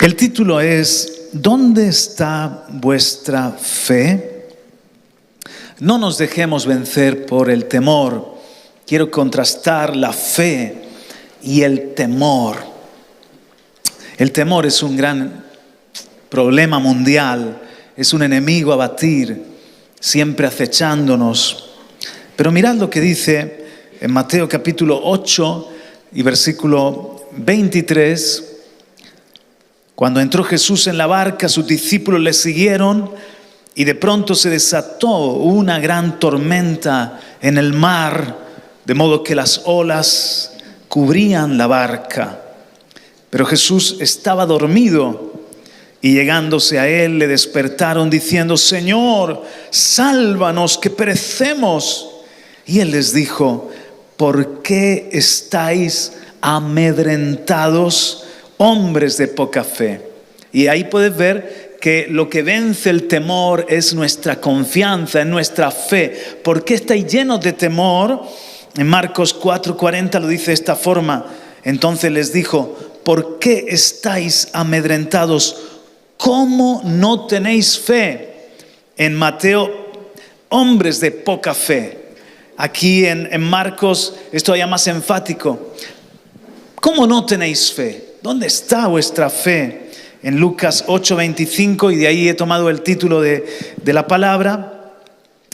El título es ¿Dónde está vuestra fe? No nos dejemos vencer por el temor. Quiero contrastar la fe y el temor. El temor es un gran problema mundial, es un enemigo a batir, siempre acechándonos. Pero mirad lo que dice en Mateo capítulo 8 y versículo 23. Cuando entró Jesús en la barca, sus discípulos le siguieron y de pronto se desató una gran tormenta en el mar, de modo que las olas cubrían la barca. Pero Jesús estaba dormido y llegándose a él le despertaron diciendo: Señor, sálvanos que perecemos. Y él les dijo: ¿por qué estáis amedrentados, hombres de poca fe? Y ahí puedes ver que lo que vence el temor es nuestra confianza, es nuestra fe. ¿Por qué estáis llenos de temor? En Marcos 4:40 lo dice de esta forma. Entonces les dijo: ¿por qué estáis amedrentados? ¿Cómo no tenéis fe? En Mateo, hombres de poca fe. Aquí en Marcos es todavía más enfático. ¿Cómo no tenéis fe? ¿Dónde está vuestra fe? En Lucas 8:25, y de ahí he tomado el título de la palabra,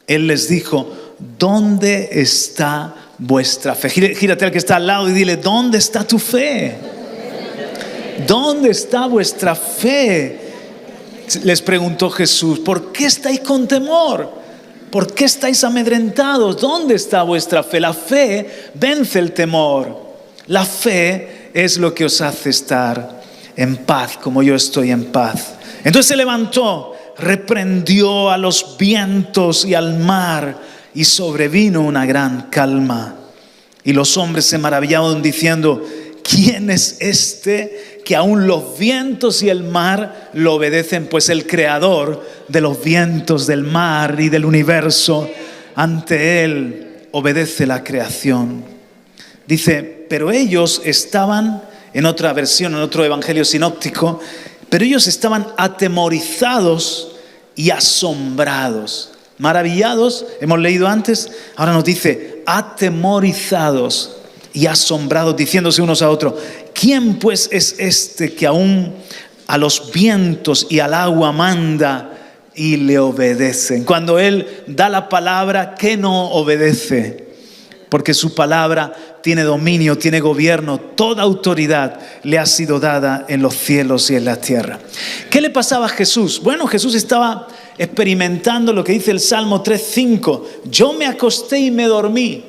él les dijo: ¿dónde está vuestra fe? Gírate al que está al lado y dile: ¿dónde está tu fe? ¿Dónde está vuestra fe? Les preguntó Jesús: ¿por qué estáis con temor? ¿Por qué estáis amedrentados? ¿Dónde está vuestra fe? La fe vence el temor. La fe es lo que os hace estar en paz, como yo estoy en paz. Entonces se levantó, reprendió a los vientos y al mar, y sobrevino una gran calma. Y los hombres se maravillaban diciendo: ¿quién es este que aún los vientos y el mar lo obedecen? Pues el creador de los vientos, del mar y del universo, ante él obedece la creación. Dice: pero ellos estaban, en otra versión, en otro evangelio sinóptico, pero ellos estaban atemorizados y asombrados. Maravillados, hemos leído antes, ahora nos dice atemorizados y asombrados, diciéndose unos a otros: ¿quién pues es este que aún a los vientos y al agua manda y le obedecen? Cuando él da la palabra, ¿qué no obedece? Porque su palabra tiene dominio, tiene gobierno, toda autoridad le ha sido dada en los cielos y en la tierra. ¿Qué le pasaba a Jesús? Bueno, Jesús estaba experimentando lo que dice el Salmo 3:5. Yo me acosté y me dormí.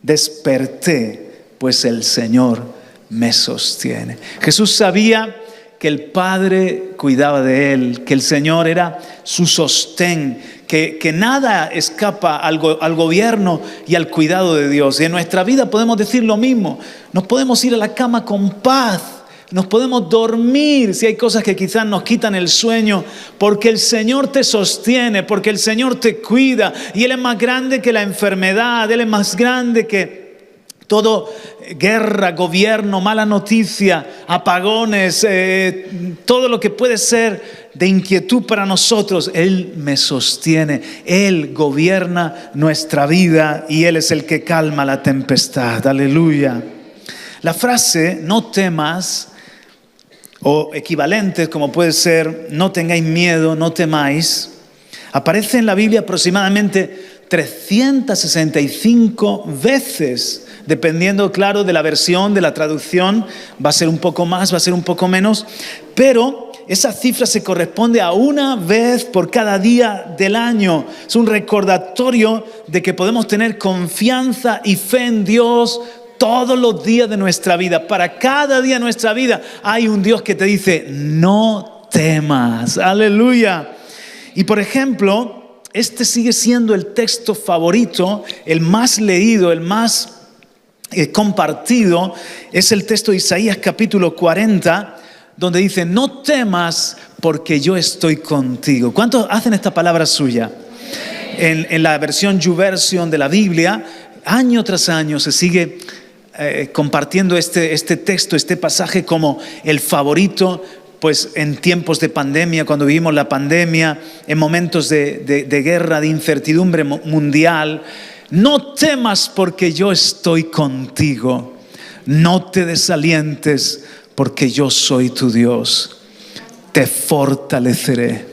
Desperté, pues el Señor me sostiene. Jesús sabía que el Padre cuidaba de él, que el Señor era su sostén, que nada escapa al gobierno y al cuidado de Dios. Y en nuestra vida podemos decir lo mismo. Nos podemos ir a la cama con paz, nos podemos dormir si hay cosas que quizás nos quitan el sueño, porque el Señor te sostiene, porque el Señor te cuida, y Él es más grande que la enfermedad, Él es más grande que todo guerra, gobierno, mala noticia, apagones, todo lo que puede ser de inquietud para nosotros. Él me sostiene, Él gobierna nuestra vida y Él es el que calma la tempestad. Aleluya. La frase no temas, o equivalentes como puede ser no tengáis miedo, no temáis, aparece en la Biblia aproximadamente 365 veces. Dependiendo, claro, de la versión, de la traducción, va a ser un poco más, va a ser un poco menos, pero esa cifra se corresponde a una vez por cada día del año. Es un recordatorio de que podemos tener confianza y fe en Dios todos los días de nuestra vida. Para cada día de nuestra vida hay un Dios que te dice: no temas. Aleluya. Y por ejemplo, este sigue siendo el texto favorito, el más leído, el más compartido, es el texto de Isaías capítulo 40, donde dice: no temas porque yo estoy contigo. ¿Cuántos hacen esta palabra suya? En la versión YouVersion de la Biblia, año tras año se sigue compartiendo este texto, este pasaje como el favorito, pues en tiempos de pandemia, cuando vivimos la pandemia, en momentos de guerra, de incertidumbre mundial. No temas porque yo estoy contigo. No te desalientes porque yo soy tu Dios. Te fortaleceré.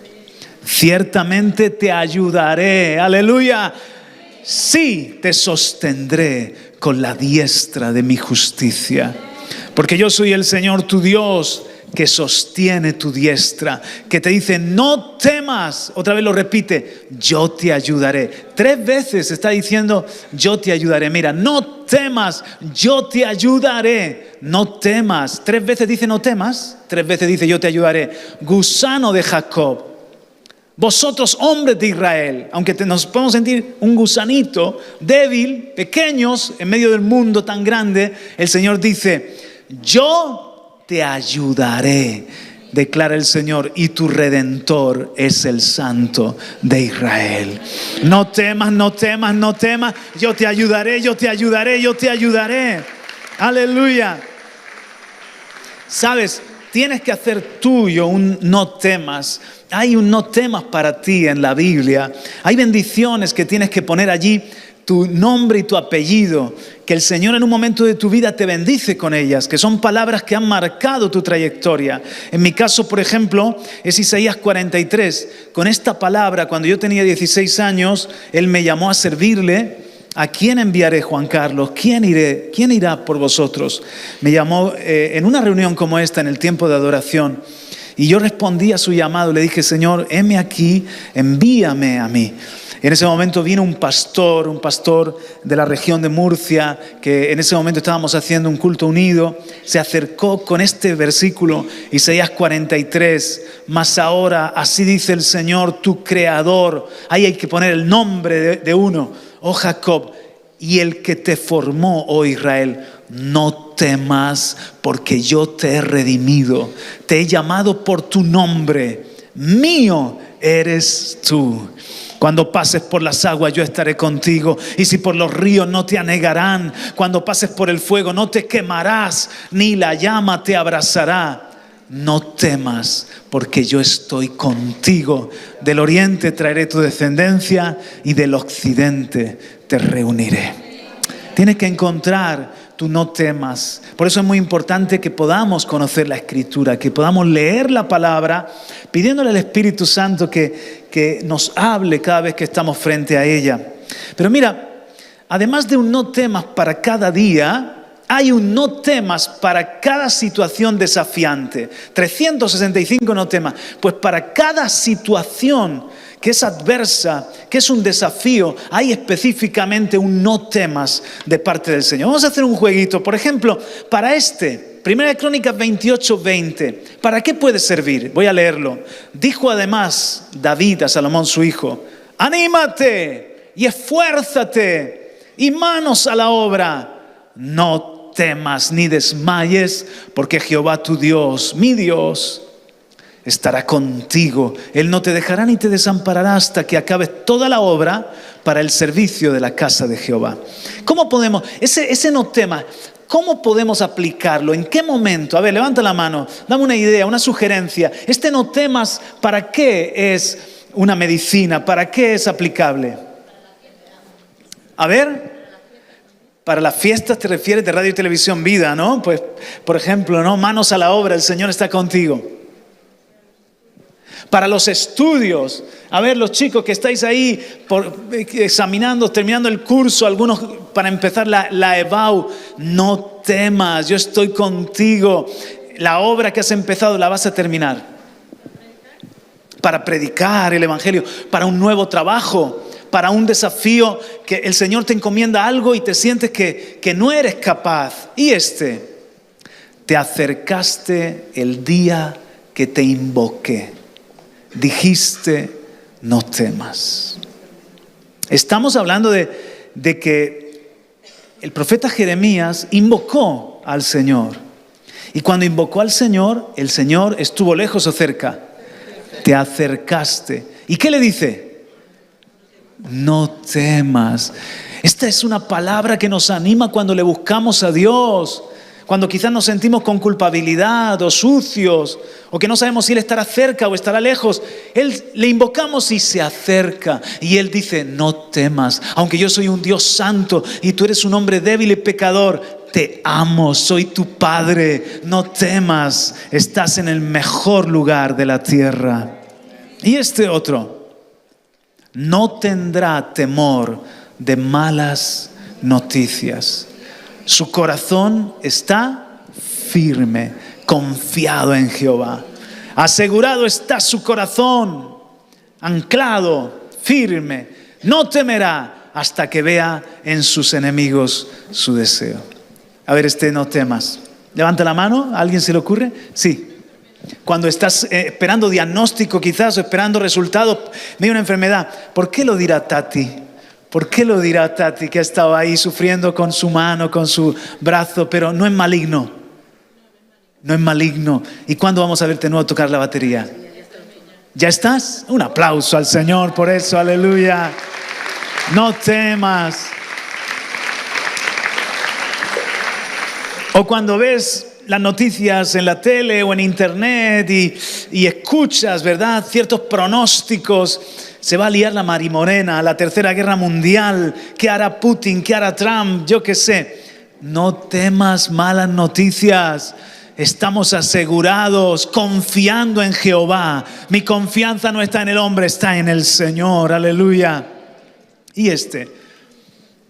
Ciertamente te ayudaré. Aleluya. Sí, te sostendré con la diestra de mi justicia. Porque yo soy el Señor tu Dios, que sostiene tu diestra, que te dice no temas. Otra vez lo repite, yo te ayudaré. 3 veces está diciendo yo te ayudaré. Mira, no temas, yo te ayudaré. No temas. 3 veces dice no temas, 3 veces dice yo te ayudaré. Gusano de Jacob, vosotros hombres de Israel, aunque nos podemos sentir un gusanito débil, pequeños en medio del mundo tan grande, el Señor dice yo te ayudaré, declara el Señor, y tu Redentor es el Santo de Israel. No temas, no temas, no temas. Yo te ayudaré, yo te ayudaré, yo te ayudaré. Aleluya. Sabes, tienes que hacer tuyo un no temas. Hay un no temas para ti en la Biblia. Hay bendiciones que tienes que poner allí, tu nombre y tu apellido, que el Señor en un momento de tu vida te bendice con ellas, que son palabras que han marcado tu trayectoria. En mi caso, por ejemplo, es Isaías 43. Con esta palabra, cuando yo tenía 16 años, Él me llamó a servirle. ¿A quién enviaré, Juan Carlos? ¿Quién irá por vosotros? Me llamó en una reunión como esta, en el tiempo de adoración. Y yo respondí a su llamado, le dije, Señor, heme aquí, envíame a mí. En ese momento vino un pastor de la región de Murcia, que en ese momento estábamos haciendo un culto unido, se acercó con este versículo, Isaías 43, mas ahora así dice el Señor, tu creador, ahí hay que poner el nombre de uno, oh Jacob, y el que te formó, oh Israel, no temas porque yo te he redimido, te he llamado por tu nombre, mío eres tú. Cuando pases por las aguas yo estaré contigo, y si por los ríos no te anegarán, cuando pases por el fuego no te quemarás, ni la llama te abrazará. No temas, porque yo estoy contigo. Del oriente traeré tu descendencia y del occidente te reuniré. Tienes que encontrar tu no temas. Por eso es muy importante que podamos conocer la Escritura, que podamos leer la palabra, pidiéndole al Espíritu Santo que nos hable cada vez que estamos frente a ella. Pero mira, además de un no temas para cada día, hay un no temas para cada situación desafiante. 365 no temas. Pues para cada situación que es adversa, que es un desafío, hay específicamente un no temas de parte del Señor. Vamos a hacer un jueguito. Por ejemplo, para 1 Crónicas 28:20. ¿Para qué puede servir? Voy a leerlo. Dijo además David a Salomón su hijo, anímate y esfuérzate y manos a la obra. No temas ni desmayes, porque Jehová tu Dios, mi Dios, estará contigo. Él no te dejará ni te desamparará hasta que acabes toda la obra para el servicio de la casa de Jehová. ¿Cómo podemos, ese no tema, cómo podemos aplicarlo? ¿En qué momento? A ver, levanta la mano, dame una idea, una sugerencia. Este no temas, ¿para qué es una medicina? ¿Para qué es aplicable? A ver, para las fiestas te refieres de Radio y Televisión Vida, ¿no? Pues, por ejemplo, ¿no? Manos a la obra, el Señor está contigo. Para los estudios, a ver, los chicos que estáis ahí examinando, terminando el curso, algunos para empezar la EBAU, no temas, yo estoy contigo. La obra que has empezado la vas a terminar. Para predicar el Evangelio, para un nuevo trabajo, para un desafío que el Señor te encomienda algo y te sientes que no eres capaz. Y te acercaste el día que te invoqué. Dijiste, no temas. Estamos hablando de que el profeta Jeremías invocó al Señor. Y cuando invocó al Señor, el Señor estuvo lejos o cerca. Te acercaste. ¿Y qué le dice? No temas. Esta es una palabra que nos anima cuando le buscamos a Dios. Cuando quizás nos sentimos con culpabilidad o sucios, o que no sabemos si Él estará cerca o estará lejos. Le invocamos y se acerca. Y Él dice, no temas, aunque yo soy un Dios santo y tú eres un hombre débil y pecador, te amo, soy tu Padre, no temas, estás en el mejor lugar de la tierra. Y este otro, no tendrá temor de malas noticias. Su corazón está firme, confiado en Jehová. Asegurado está su corazón, anclado, firme. No temerá hasta que vea en sus enemigos su deseo. A ver, no temas. Levanta la mano, ¿a alguien se le ocurre? Sí. Cuando estás esperando diagnóstico quizás o esperando resultados de una enfermedad, ¿por qué lo dirá Tati? ¿Por qué lo dirá Tati que ha estado ahí sufriendo con su mano, con su brazo, pero no es maligno? No es maligno. ¿Y cuándo vamos a verte nuevo tocar la batería? ¿Ya estás? Un aplauso al Señor por eso, aleluya. No temas. O cuando ves las noticias en la tele o en internet y escuchas, ¿verdad?, ciertos pronósticos. Se va a liar la marimorena, la tercera guerra mundial. ¿Qué hará Putin? ¿Qué hará Trump? Yo qué sé. No temas malas noticias. Estamos asegurados, confiando en Jehová. Mi confianza no está en el hombre, está en el Señor. Aleluya. Y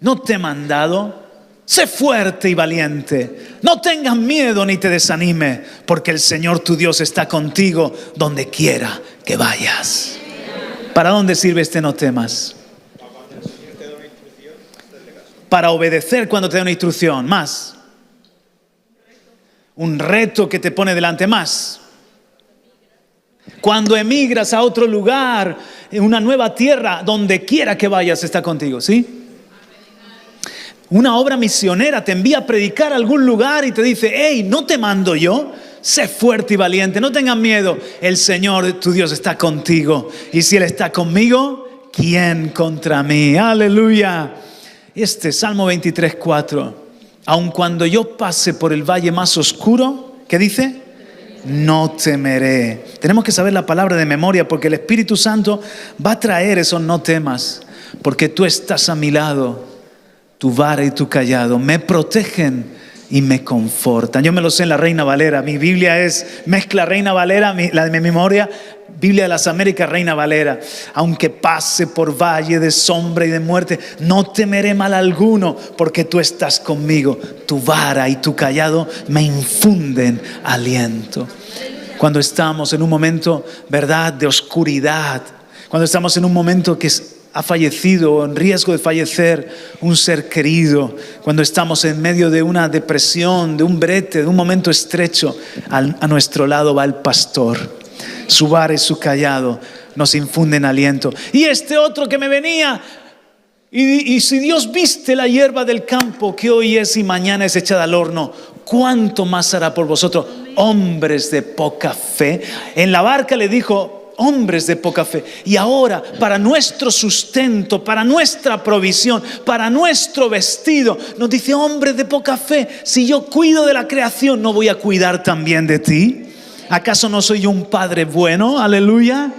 no te he mandado. Sé fuerte y valiente. No tengas miedo ni te desanime, porque el Señor tu Dios está contigo donde quiera que vayas. ¿Para dónde sirve no temas? Para obedecer cuando te da una instrucción. Más. Un reto que te pone delante. Más. Cuando emigras a otro lugar, en una nueva tierra, donde quiera que vayas está contigo. ¿Sí? Una obra misionera te envía a predicar a algún lugar y te dice, hey, ¿no te mando yo? Sé fuerte y valiente, no tengas miedo. El Señor, tu Dios, está contigo. Y si Él está conmigo, ¿quién contra mí? Aleluya. Salmo 23:4. Aun cuando yo pase por el valle más oscuro, ¿qué dice? No temeré. Tenemos que saber la palabra de memoria porque el Espíritu Santo va a traer esos no temas. Porque tú estás a mi lado, tu vara y tu callado me protegen y me confortan. Yo me lo sé en la Reina Valera. Mi Biblia es mezcla Reina Valera, la de mi memoria, Biblia de las Américas, Reina Valera. Aunque pase por valle de sombra y de muerte, no temeré mal alguno, porque tú estás conmigo. Tu vara y tu callado me infunden aliento. Cuando estamos en un momento, ¿verdad?, de oscuridad, cuando estamos en un momento que ha fallecido o en riesgo de fallecer un ser querido, cuando estamos en medio de una depresión, de un brete, de un momento estrecho, a nuestro lado va el pastor. Su vara y su callado nos infunden aliento. Y otro que me venía, y si Dios viste la hierba del campo que hoy es y mañana es echada al horno, ¿cuánto más hará por vosotros, hombres de poca fe? En la barca le dijo, hombres de poca fe. Y ahora, para nuestro sustento, para nuestra provisión, para nuestro vestido, nos dice, hombres de poca fe, si yo cuido de la creación, ¿no voy a cuidar también de ti? ¿Acaso no soy yo un Padre bueno? Aleluya.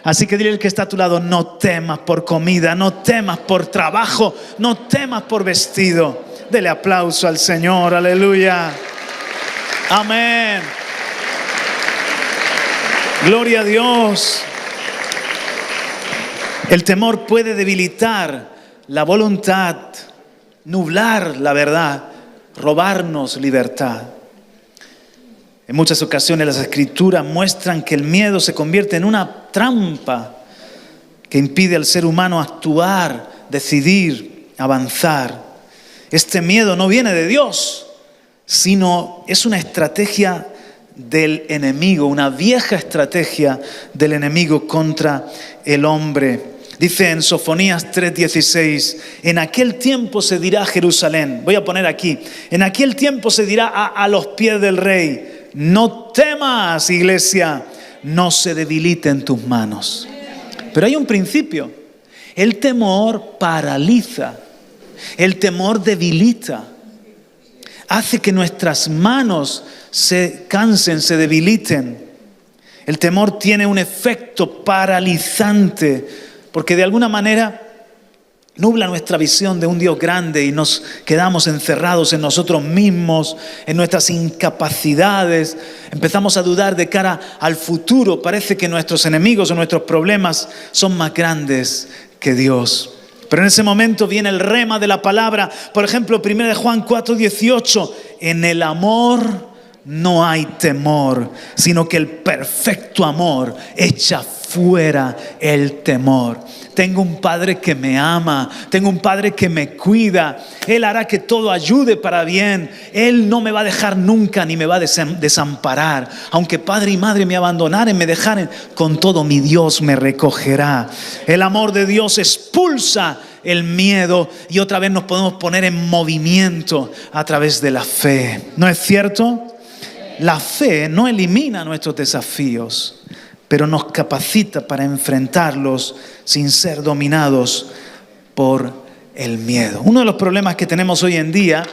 Así que dile al que está a tu lado, no temas por comida, no temas por trabajo, no temas por vestido. Dele aplauso al Señor, aleluya. Amén. Gloria a Dios. El temor puede debilitar la voluntad, nublar la verdad, robarnos libertad. En muchas ocasiones las Escrituras muestran que el miedo se convierte en una trampa que impide al ser humano actuar, decidir, avanzar. Este miedo no viene de Dios, sino es una estrategia del enemigo, una vieja estrategia del enemigo contra el hombre. Dice en Sofonías 3:16, en aquel tiempo se dirá a Jerusalén, voy a poner aquí, en aquel tiempo se dirá a los pies del rey, no temas, iglesia, no se debiliten tus manos. Pero hay un principio, el temor paraliza, El temor debilita. Hace que nuestras manos se cansen, se debiliten. El temor tiene un efecto paralizante, porque de alguna manera nubla nuestra visión de un Dios grande y nos quedamos encerrados en nosotros mismos, en nuestras incapacidades. Empezamos a dudar de cara al futuro. Parece que nuestros enemigos o nuestros problemas son más grandes que Dios. Pero en ese momento viene el rema de la palabra. Por ejemplo, 1 Juan 4:18. En el amor no hay temor, sino que el perfecto amor echa fuera el temor. Tengo un Padre que me ama, tengo un Padre que me cuida. Él hará que todo ayude para bien. Él no me va a dejar nunca ni me va a desamparar. Aunque padre y madre me abandonaren, me dejaren, con todo mi Dios me recogerá. El amor de Dios expulsa el miedo y otra vez nos podemos poner en movimiento a través de la fe. ¿No es cierto? La fe no elimina nuestros desafíos, pero nos capacita para enfrentarlos sin ser dominados por el miedo. Uno de los problemas que tenemos hoy en día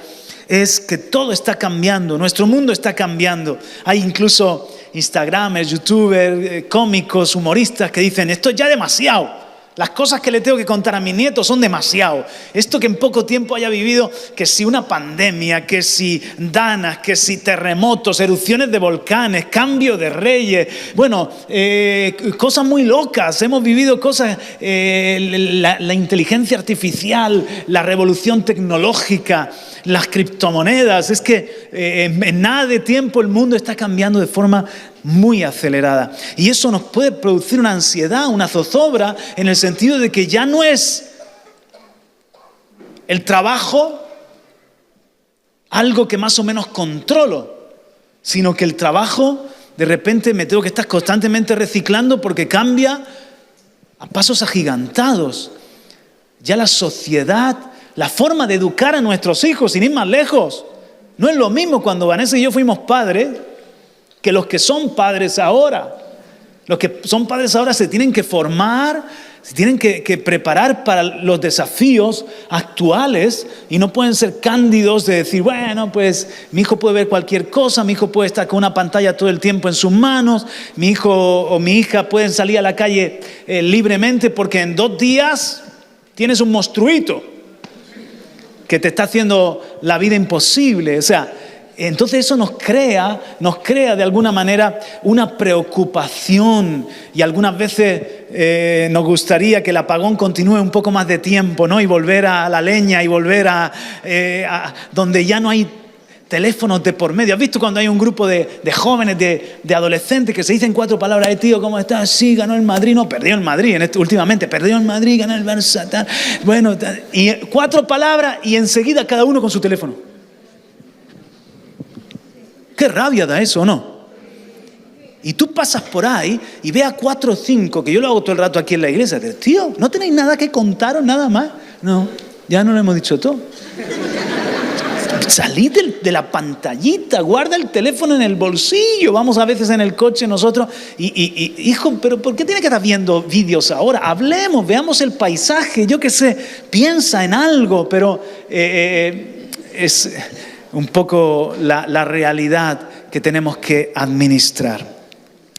es que todo está cambiando, nuestro mundo está cambiando. Hay incluso Instagramers, YouTubers, cómicos, humoristas que dicen: esto es ya demasiado. Las cosas que le tengo que contar a mis nietos son demasiado. Esto que en poco tiempo haya vivido, que si una pandemia, que si danas, que si terremotos, erupciones de volcanes, cambio de reyes, bueno, cosas muy locas. Hemos vivido cosas, la inteligencia artificial, la revolución tecnológica, las criptomonedas. Es que en nada de tiempo el mundo está cambiando de forma muy acelerada. Y eso nos puede producir una ansiedad, una zozobra, en el sentido de que ya no es el trabajo algo que más o menos controlo, sino que el trabajo de repente me tengo que estar constantemente reciclando porque cambia a pasos agigantados. Ya la sociedad, la forma de educar a nuestros hijos, sin ir más lejos, no es lo mismo cuando Vanessa y yo fuimos padres que los que son padres ahora. Los que son padres ahora se tienen que formar, se tienen que preparar para los desafíos actuales y no pueden ser cándidos de decir: bueno, pues mi hijo puede ver cualquier cosa, mi hijo puede estar con una pantalla todo el tiempo en sus manos, mi hijo o mi hija pueden salir a la calle libremente porque en 2 días tienes un monstruito que te está haciendo la vida imposible. O sea, entonces eso nos crea de alguna manera una preocupación y algunas veces nos gustaría que el apagón continúe un poco más de tiempo, ¿no? Y volver a la leña y volver a donde ya no hay teléfonos de por medio. ¿Has visto cuando hay un grupo de jóvenes, de adolescentes que se dicen 4 palabras? Tío, ¿cómo estás? Sí, ganó el Madrid. No, perdió el Madrid últimamente. Perdió el Madrid, ganó el Barça. Tal. Bueno, y 4 palabras y enseguida cada uno con su teléfono. Qué rabia da eso, ¿no? Y tú pasas por ahí y ve a 4 o 5, que yo lo hago todo el rato aquí en la iglesia. Tío, ¿no tenéis nada que contaros, nada más? No, ya no lo hemos dicho todo. Salid de la pantallita, guarda el teléfono en el bolsillo. Vamos a veces en el coche nosotros hijo, pero ¿por qué tiene que estar viendo vídeos ahora? Hablemos, veamos el paisaje, yo qué sé, piensa en algo, pero es un poco la realidad que tenemos que administrar.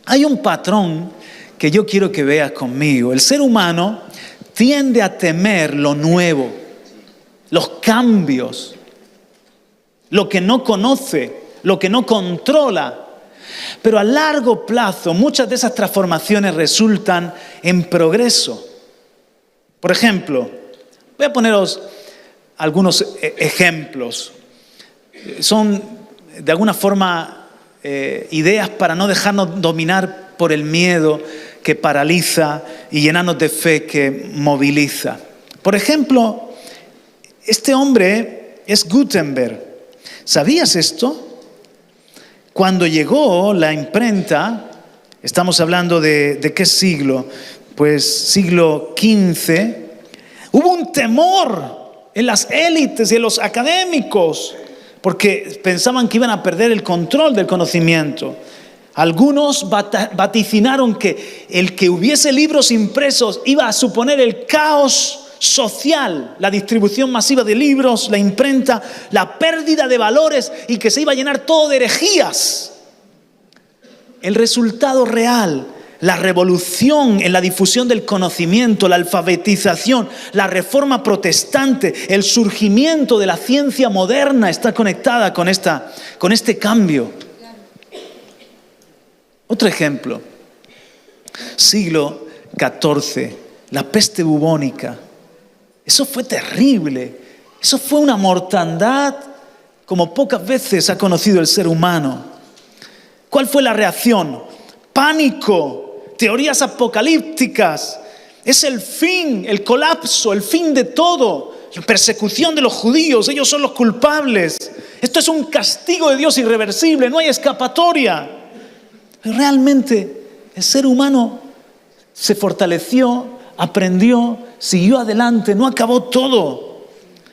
Hay un patrón que yo quiero que veas conmigo. El ser humano tiende a temer lo nuevo, los cambios, lo que no conoce, lo que no controla. Pero a largo plazo muchas de esas transformaciones resultan en progreso. Por ejemplo, voy a poneros algunos ejemplos. Son de alguna forma ideas para no dejarnos dominar por el miedo que paraliza y llenarnos de fe que moviliza. Por ejemplo, este hombre es Gutenberg. ¿Sabías esto? Cuando llegó la imprenta, estamos hablando de ¿qué siglo? Pues siglo XV, hubo un temor en las élites y en los académicos, porque pensaban que iban a perder el control del conocimiento. Algunos vaticinaron que el que hubiese libros impresos iba a suponer el caos social, la distribución masiva de libros, la imprenta, la pérdida de valores y que se iba a llenar todo de herejías. El resultado real, la revolución en la difusión del conocimiento, la alfabetización, la reforma protestante, el surgimiento de la ciencia moderna está conectada con este cambio. Otro ejemplo, siglo XIV, la peste bubónica. Eso fue terrible, eso fue una mortandad como pocas veces ha conocido el ser humano. ¿Cuál fue la reacción? Pánico, teorías apocalípticas. Es el fin, el colapso, el fin de todo. La persecución de los judíos, ellos son los culpables. Esto es un castigo de Dios irreversible, no hay escapatoria. Pero realmente el ser humano se fortaleció, aprendió, siguió adelante, no acabó todo.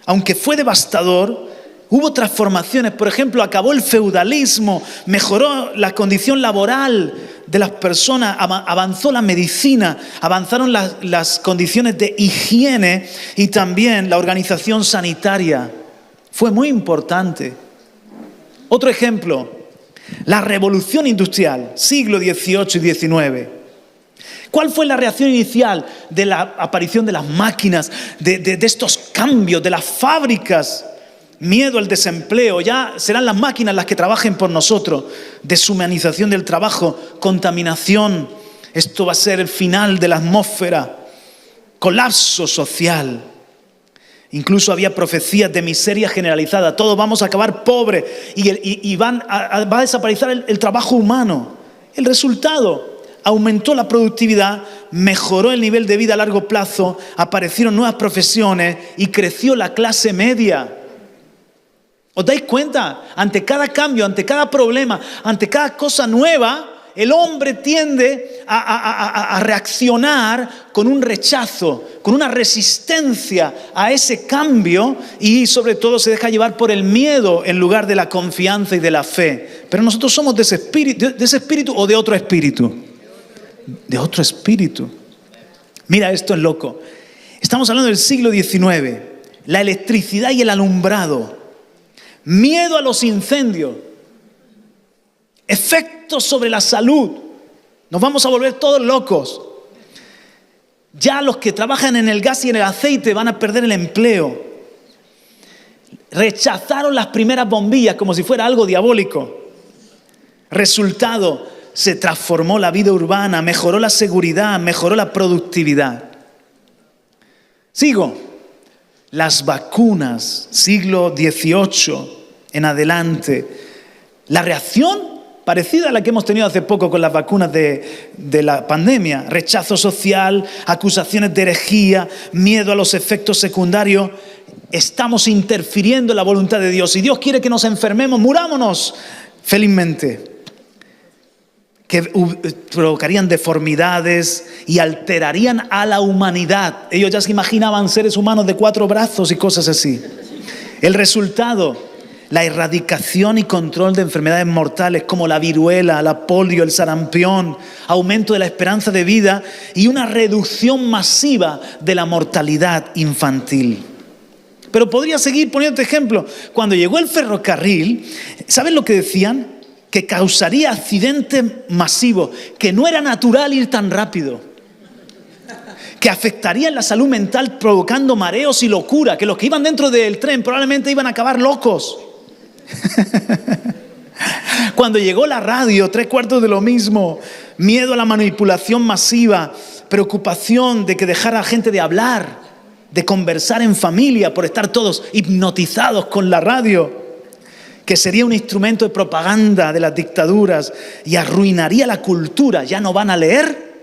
Aunque fue devastador, hubo transformaciones. Por ejemplo, acabó el feudalismo, mejoró la condición laboral de las personas, avanzó la medicina, avanzaron las condiciones de higiene y también la organización sanitaria. Fue muy importante. Otro ejemplo, la revolución industrial, siglo XVIII y XIX. ¿Cuál fue la reacción inicial de la aparición de las máquinas, de estos cambios, de las fábricas? Miedo al desempleo, ya serán las máquinas las que trabajen por nosotros. Deshumanización del trabajo, contaminación. Esto va a ser el final de la atmósfera. Colapso social. Incluso había profecías de miseria generalizada. Todos vamos a acabar pobres y va a desaparecer el trabajo humano. El resultado, aumentó la productividad, mejoró el nivel de vida a largo plazo, aparecieron nuevas profesiones y creció la clase media. ¿Os dais cuenta? Ante cada cambio, ante cada problema, ante cada cosa nueva, el hombre tiende a reaccionar con un rechazo, con una resistencia a ese cambio y sobre todo se deja llevar por el miedo en lugar de la confianza y de la fe. Pero nosotros somos de ese espíritu o de otro espíritu. De otro espíritu. Mira, esto es loco. Estamos hablando del siglo XIX, la electricidad y el alumbrado. Miedo a los incendios, efectos sobre la salud, nos vamos a volver todos locos. Ya los que trabajan en el gas y en el aceite van a perder el empleo. Rechazaron las primeras bombillas como si fuera algo diabólico. Resultado, se transformó la vida urbana, mejoró la seguridad, mejoró la productividad. Sigo. Las vacunas, siglo XVIII en adelante. La reacción parecida a la que hemos tenido hace poco con las vacunas de la pandemia. Rechazo social, acusaciones de herejía, miedo a los efectos secundarios. Estamos interfiriendo en la voluntad de Dios. Si Dios quiere que nos enfermemos, murámonos felizmente. Que provocarían deformidades y alterarían a la humanidad. Ellos ya se imaginaban seres humanos de 4 brazos y cosas así. El resultado, la erradicación y control de enfermedades mortales como la viruela, la polio, el sarampión, aumento de la esperanza de vida y una reducción masiva de la mortalidad infantil. Pero podría seguir poniendo ejemplo. Cuando llegó el ferrocarril, ¿saben lo que decían? Que causaría accidentes masivos, que no era natural ir tan rápido, que afectaría la salud mental provocando mareos y locura, que los que iban dentro del tren probablemente iban a acabar locos. Cuando llegó la radio, 3/4 de lo mismo, miedo a la manipulación masiva, preocupación de que dejara a la gente de hablar, de conversar en familia por estar todos hipnotizados con la radio, que sería un instrumento de propaganda de las dictaduras y arruinaría la cultura. Ya no van a leer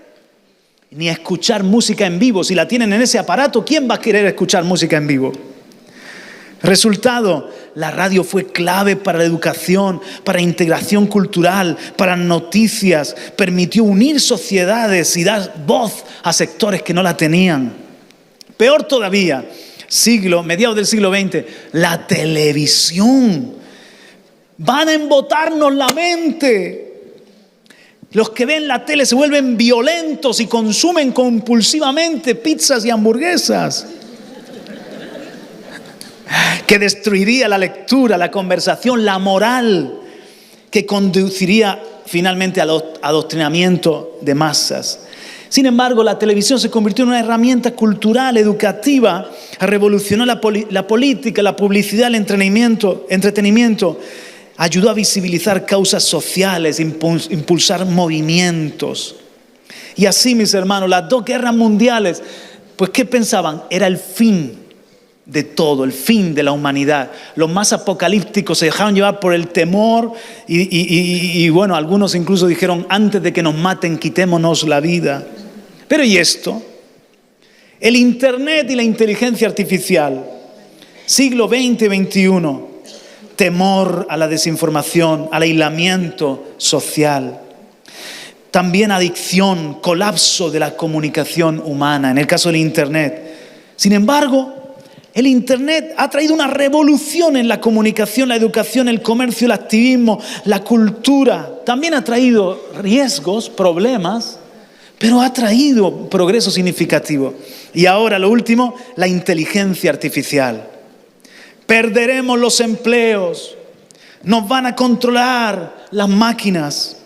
ni a escuchar música en vivo. Si la tienen en ese aparato, ¿quién va a querer escuchar música en vivo? Resultado, la radio fue clave para la educación, para integración cultural, para noticias. Permitió unir sociedades y dar voz a sectores que no la tenían. Peor todavía, mediados del siglo XX, la televisión. Van a embotarnos la mente. Los que ven la tele se vuelven violentos y consumen compulsivamente pizzas y hamburguesas. que destruiría la lectura, la conversación, la moral, que conduciría finalmente al adoctrinamiento de masas. Sin embargo, la televisión se convirtió en una herramienta cultural, educativa, revolucionó la política, la publicidad, el entretenimiento, ayudó a visibilizar causas sociales, impulsar movimientos. Y así, mis hermanos, las 2 guerras mundiales, pues ¿qué pensaban? Era el fin de todo, el fin de la humanidad. Los más apocalípticos se dejaron llevar por el temor y bueno, algunos incluso dijeron, antes de que nos maten, quitémonos la vida. Pero ¿y esto? El Internet y la inteligencia artificial, siglo XX y XXI, temor a la desinformación, al aislamiento social. También adicción, colapso de la comunicación humana, en el caso del Internet. Sin embargo, el Internet ha traído una revolución en la comunicación, la educación, el comercio, el activismo, la cultura. También ha traído riesgos, problemas, pero ha traído progreso significativo. Y ahora, lo último, la inteligencia artificial. Perderemos los empleos, nos van a controlar las máquinas.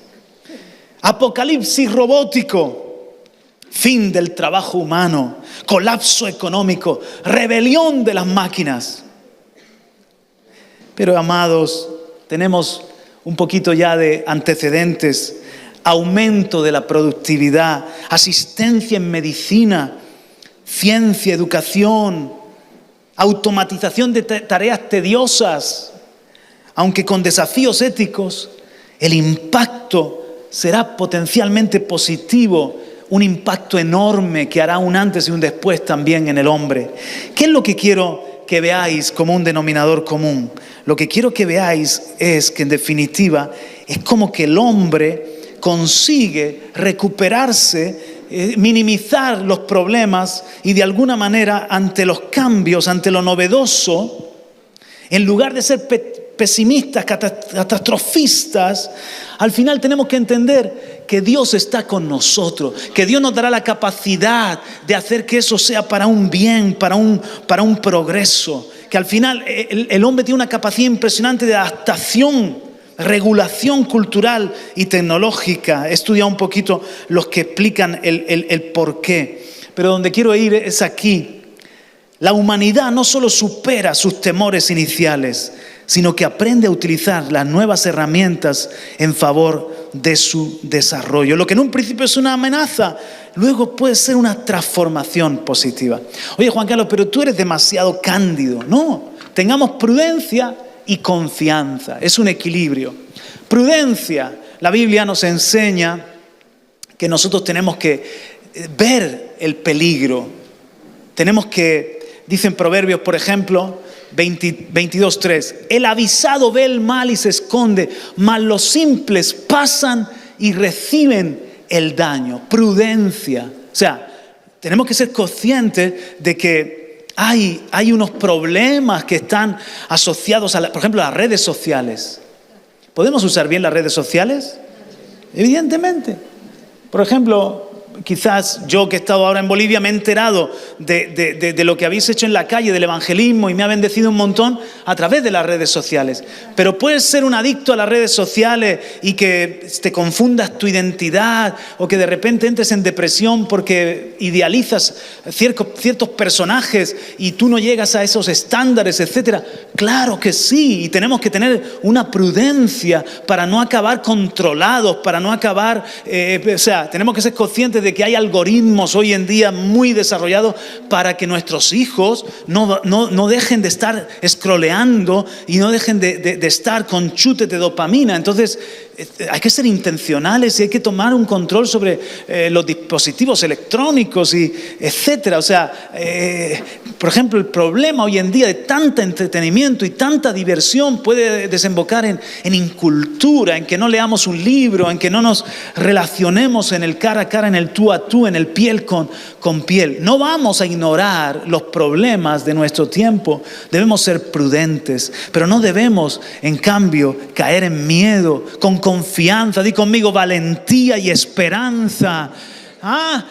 Apocalipsis robótico, fin del trabajo humano, colapso económico, rebelión de las máquinas. Pero, amados, tenemos un poquito ya de antecedentes, aumento de la productividad, asistencia en medicina, ciencia, educación, automatización de tareas tediosas, aunque con desafíos éticos, el impacto será potencialmente positivo, un impacto enorme que hará un antes y un después también en el hombre. ¿Qué es lo que quiero que veáis como un denominador común? Lo que quiero que veáis es que en definitiva es como que el hombre consigue recuperarse, minimizar los problemas y de alguna manera ante los cambios, ante lo novedoso, en lugar de ser pesimistas, catastrofistas, al final tenemos que entender que Dios está con nosotros, que Dios nos dará la capacidad de hacer que eso sea para un bien, para un progreso, que al final el hombre tiene una capacidad impresionante de adaptación, regulación cultural y tecnológica. He estudiado un poquito los que explican el porqué, pero donde quiero ir es aquí. La humanidad no solo supera sus temores iniciales, sino que aprende a utilizar las nuevas herramientas en favor de su desarrollo. Lo que en un principio es una amenaza, luego puede ser una transformación positiva. Oye, Juan Carlos, pero tú eres demasiado cándido. No, tengamos prudencia y confianza. Es un equilibrio. Prudencia. La Biblia nos enseña que nosotros tenemos que ver el peligro. Tenemos que, dicen Proverbios, por ejemplo, 22:3, el avisado ve el mal y se esconde, mas los simples pasan y reciben el daño. Prudencia. O sea, tenemos que ser conscientes de que hay unos problemas que están asociados por ejemplo, a las redes sociales. ¿Podemos usar bien las redes sociales? Evidentemente. Por ejemplo, quizás yo que he estado ahora en Bolivia me he enterado de lo que habéis hecho en la calle, del evangelismo, y me ha bendecido un montón a través de las redes sociales. Pero puedes ser un adicto a las redes sociales y que te confundas tu identidad o que de repente entres en depresión porque idealizas ciertos personajes y tú no llegas a esos estándares, etcétera. Claro que sí, y tenemos que tener una prudencia para no acabar controlados, para no acabar, tenemos que ser conscientes de que hay algoritmos hoy en día muy desarrollados para que nuestros hijos no dejen de estar scrolleando y no dejen de estar con chutes de dopamina. Entonces hay que ser intencionales y hay que tomar un control sobre los dispositivos electrónicos y etcétera. O sea, por ejemplo, el problema hoy en día de tanto entretenimiento y tanta diversión puede desembocar en incultura, en que no leamos un libro, en que no nos relacionemos en el cara a cara, en el tú a tú, en el piel con piel. No vamos a ignorar los problemas de nuestro tiempo, debemos ser prudentes, pero no debemos, en cambio, caer en miedo, con confianza. Di conmigo, valentía y esperanza.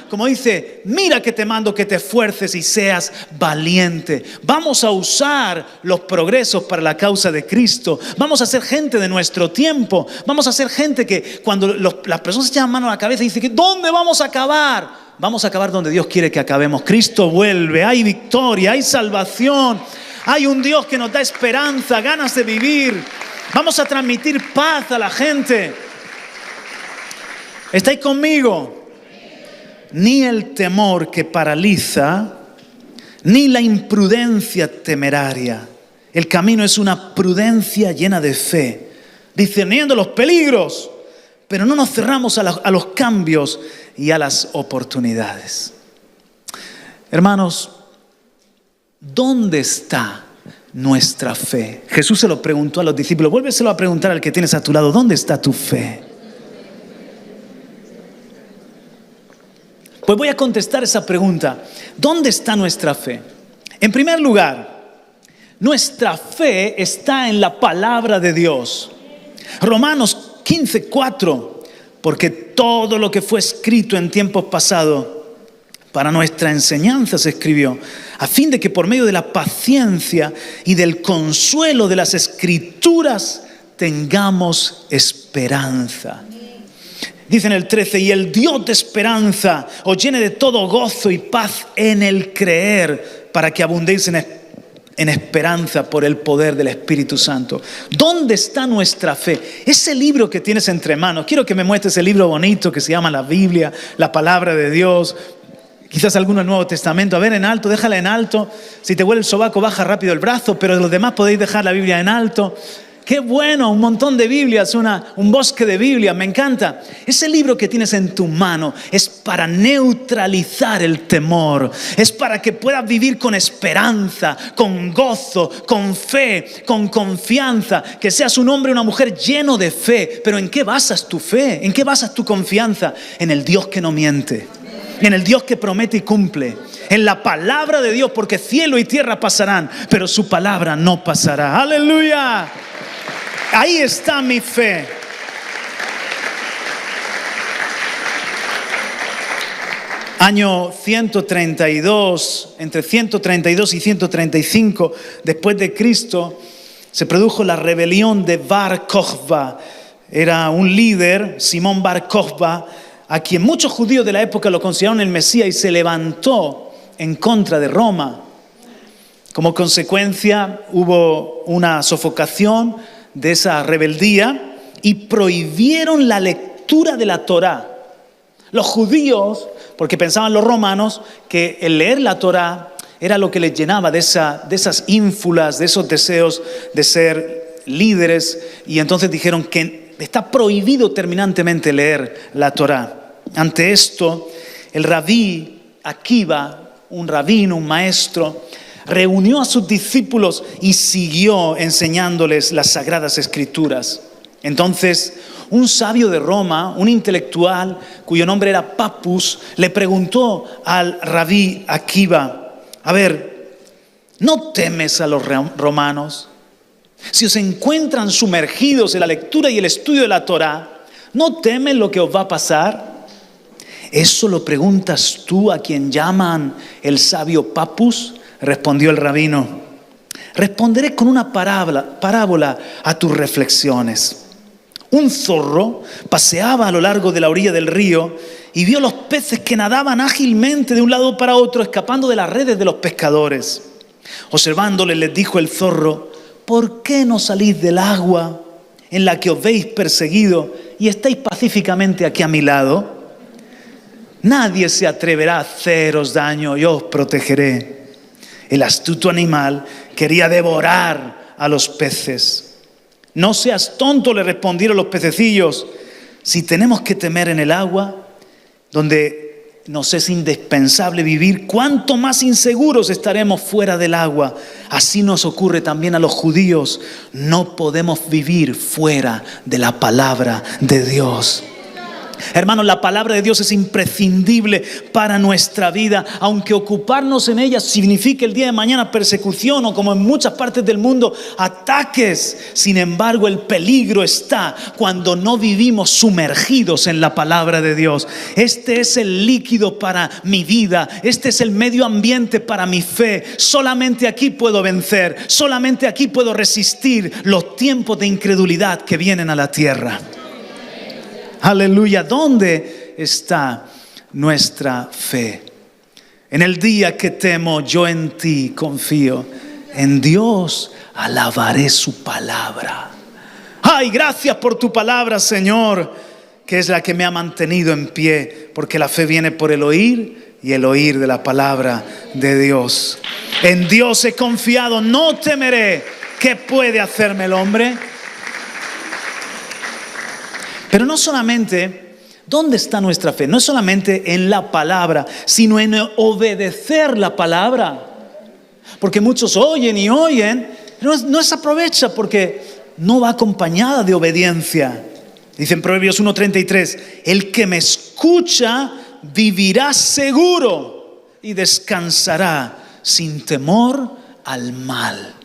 Como dice, mira que te mando que te esfuerces y seas valiente. Vamos a usar los progresos para la causa de Cristo. Vamos a ser gente de nuestro tiempo. Vamos a ser gente que cuando las personas se echan mano a la cabeza y dicen, ¿dónde vamos a acabar? Vamos a acabar donde Dios quiere que acabemos. Cristo vuelve, hay victoria, hay salvación. Hay un Dios que nos da esperanza, ganas de vivir. Vamos a transmitir paz a la gente. ¿Estáis conmigo? Ni el temor que paraliza, ni la imprudencia temeraria. El camino es una prudencia llena de fe, discerniendo los peligros, pero no nos cerramos a los cambios y a las oportunidades. Hermanos, ¿dónde está nuestra fe? Jesús se lo preguntó a los discípulos. Vuélveselo a preguntar al que tienes a tu lado. ¿Dónde está tu fe? Pues voy a contestar esa pregunta. ¿Dónde está nuestra fe? En primer lugar, nuestra fe está en la palabra de Dios. Romanos 15:4. Porque todo lo que fue escrito en tiempos pasados para nuestra enseñanza se escribió, a fin de que por medio de la paciencia y del consuelo de las Escrituras tengamos esperanza. Dice en el 13, y el Dios de esperanza os llene de todo gozo y paz en el creer, para que abundéis en esperanza por el poder del Espíritu Santo. ¿Dónde está nuestra fe? Ese libro que tienes entre manos, quiero que me muestres ese libro bonito que se llama la Biblia, la palabra de Dios. Quizás alguno del Nuevo Testamento. A ver, en alto, déjala en alto. Si te huele el sobaco, baja rápido el brazo, pero los demás podéis dejar la Biblia en alto. Qué bueno, un montón de Biblias, un bosque de Biblia, me encanta. Ese libro que tienes en tu mano es para neutralizar el temor. Es para que puedas vivir con esperanza, con gozo, con fe, con confianza. Que seas un hombre o una mujer lleno de fe. Pero ¿en qué basas tu fe? ¿En qué basas tu confianza? En el Dios que no miente. En el Dios que promete y cumple. En la palabra de Dios, porque cielo y tierra pasarán, pero su palabra no pasará. ¡Aleluya! Ahí está mi fe. Año 132, entre 132 y 135 después de Cristo, se produjo la rebelión de Bar Kokhba. Era un líder, Simón Bar Kokhba, a quien muchos judíos de la época lo consideraron el Mesías, y se levantó en contra de Roma. Como consecuencia hubo una sofocación de esa rebeldía y prohibieron la lectura de la Torá. Los judíos, porque pensaban los romanos que el leer la Torá era lo que les llenaba de esas ínfulas, de esos deseos de ser líderes, y entonces dijeron que está prohibido terminantemente leer la Torá. Ante esto, el rabí Akiva, un rabino, un maestro, reunió a sus discípulos y siguió enseñándoles las Sagradas Escrituras. Entonces, un sabio de Roma, un intelectual cuyo nombre era Papus, le preguntó al rabí Akiva: a ver, ¿no temes a los romanos? Si os encuentran sumergidos en la lectura y el estudio de la Torá, ¿no temen lo que os va a pasar? ¿Eso lo preguntas tú a quien llaman el sabio Papus? Respondió el rabino. Responderé con una parábola a tus reflexiones. Un zorro paseaba a lo largo de la orilla del río y vio los peces que nadaban ágilmente de un lado para otro, escapando de las redes de los pescadores. Observándole, les dijo el zorro: ¿por qué no salís del agua en la que os veis perseguido y estáis pacíficamente aquí a mi lado? Nadie se atreverá a haceros daño, yo os protegeré. El astuto animal quería devorar a los peces. No seas tonto, le respondieron los pececillos. Si tenemos que temer en el agua, donde nos es indispensable vivir, ¿cuánto más inseguros estaremos fuera del agua? Así nos ocurre también a los judíos. No podemos vivir fuera de la palabra de Dios. Hermanos, la palabra de Dios es imprescindible para nuestra vida, aunque ocuparnos en ella signifique el día de mañana persecución o, como en muchas partes del mundo, ataques. Sin embargo, el peligro está cuando no vivimos sumergidos en la palabra de Dios. Este es el líquido para mi vida, este es el medio ambiente para mi fe. Solamente aquí puedo vencer, solamente aquí puedo resistir los tiempos de incredulidad que vienen a la tierra. Aleluya. ¿Dónde está nuestra fe? En el día que temo, yo en ti confío. En Dios alabaré su palabra. Ay, gracias por tu palabra, Señor, que es la que me ha mantenido en pie, porque la fe viene por el oír y el oír de la palabra de Dios. En Dios he confiado, no temeré. ¿Qué puede hacerme el hombre? Pero no solamente, ¿dónde está nuestra fe? No es solamente en la palabra, sino en obedecer la palabra. Porque muchos oyen y oyen, no se aprovecha porque no va acompañada de obediencia. Dice en Proverbios 1:33, el que me escucha vivirá seguro y descansará sin temor al mal.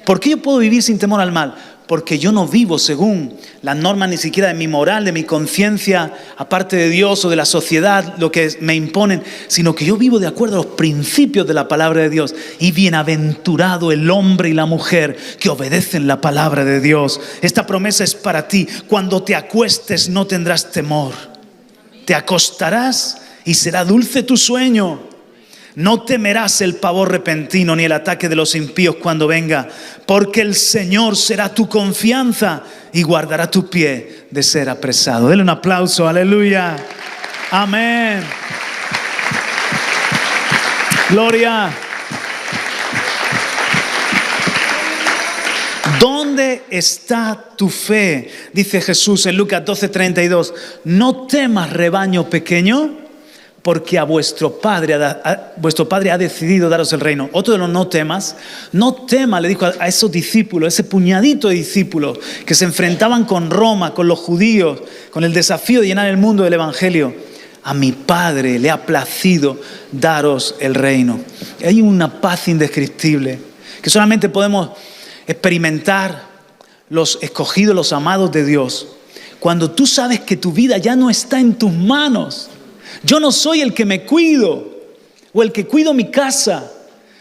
¿Por qué yo puedo vivir sin temor al mal? Porque yo no vivo según las normas ni siquiera de mi moral, de mi conciencia, aparte de Dios o de la sociedad, lo que me imponen, sino que yo vivo de acuerdo a los principios de la palabra de Dios. Y bienaventurado el hombre y la mujer que obedecen la palabra de Dios. Esta promesa es para ti. Cuando te acuestes no tendrás temor. Te acostarás y será dulce tu sueño. No temerás el pavor repentino ni el ataque de los impíos cuando venga, porque el Señor será tu confianza y guardará tu pie de ser apresado. Denle un aplauso, aleluya. Amén. Gloria. ¿Dónde está tu fe? Dice Jesús en Lucas 12:32. No temas, rebaño pequeño, porque a vuestro Padre ha decidido daros el reino. Otro de los no temas, le dijo a esos discípulos, ese puñadito de discípulos que se enfrentaban con Roma, con los judíos, con el desafío de llenar el mundo del evangelio. A mi Padre le ha placido daros el reino. Hay una paz indescriptible que solamente podemos experimentar los escogidos, los amados de Dios, cuando tú sabes que tu vida ya no está en tus manos. Yo no soy el que me cuido o el que cuido mi casa.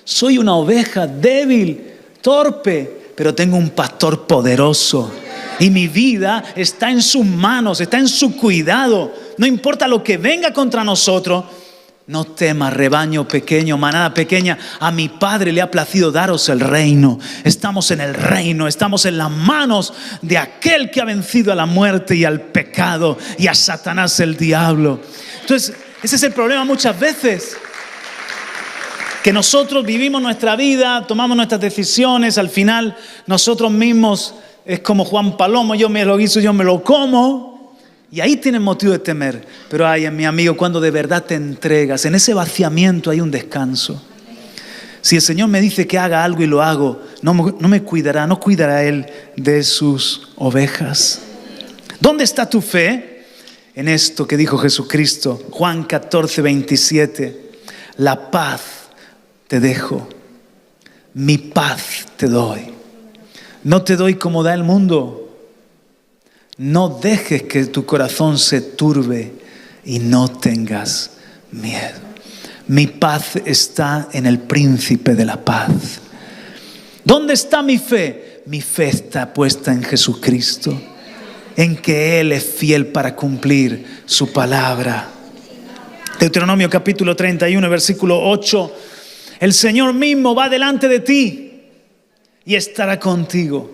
Soy una oveja débil, torpe, pero tengo un pastor poderoso. Y mi vida está en sus manos, está en su cuidado. No importa lo que venga contra nosotros. No temas, rebaño pequeño, manada pequeña. A mi Padre le ha placido daros el reino. Estamos en el reino, estamos en las manos de aquel que ha vencido a la muerte y al pecado y a Satanás el diablo. Entonces, ese es el problema muchas veces. Que nosotros vivimos nuestra vida, tomamos nuestras decisiones, al final nosotros mismos es como Juan Palomo, yo me lo guiso, yo me lo como. Y ahí tienen motivo de temer. Pero ay, mi amigo, cuando de verdad te entregas, en ese vaciamiento hay un descanso. Si el Señor me dice que haga algo y lo hago, no me cuidará, no cuidará Él de sus ovejas. ¿Dónde está tu fe? En esto que dijo Jesucristo, Juan 14:27, la paz te dejo, mi paz te doy. No te doy como da el mundo. No dejes que tu corazón se turbe y no tengas miedo. Mi paz está en el príncipe de la paz. ¿Dónde está mi fe? Mi fe está puesta en Jesucristo, en que Él es fiel para cumplir su palabra. Deuteronomio capítulo 31, versículo 8. El Señor mismo va delante de ti y estará contigo.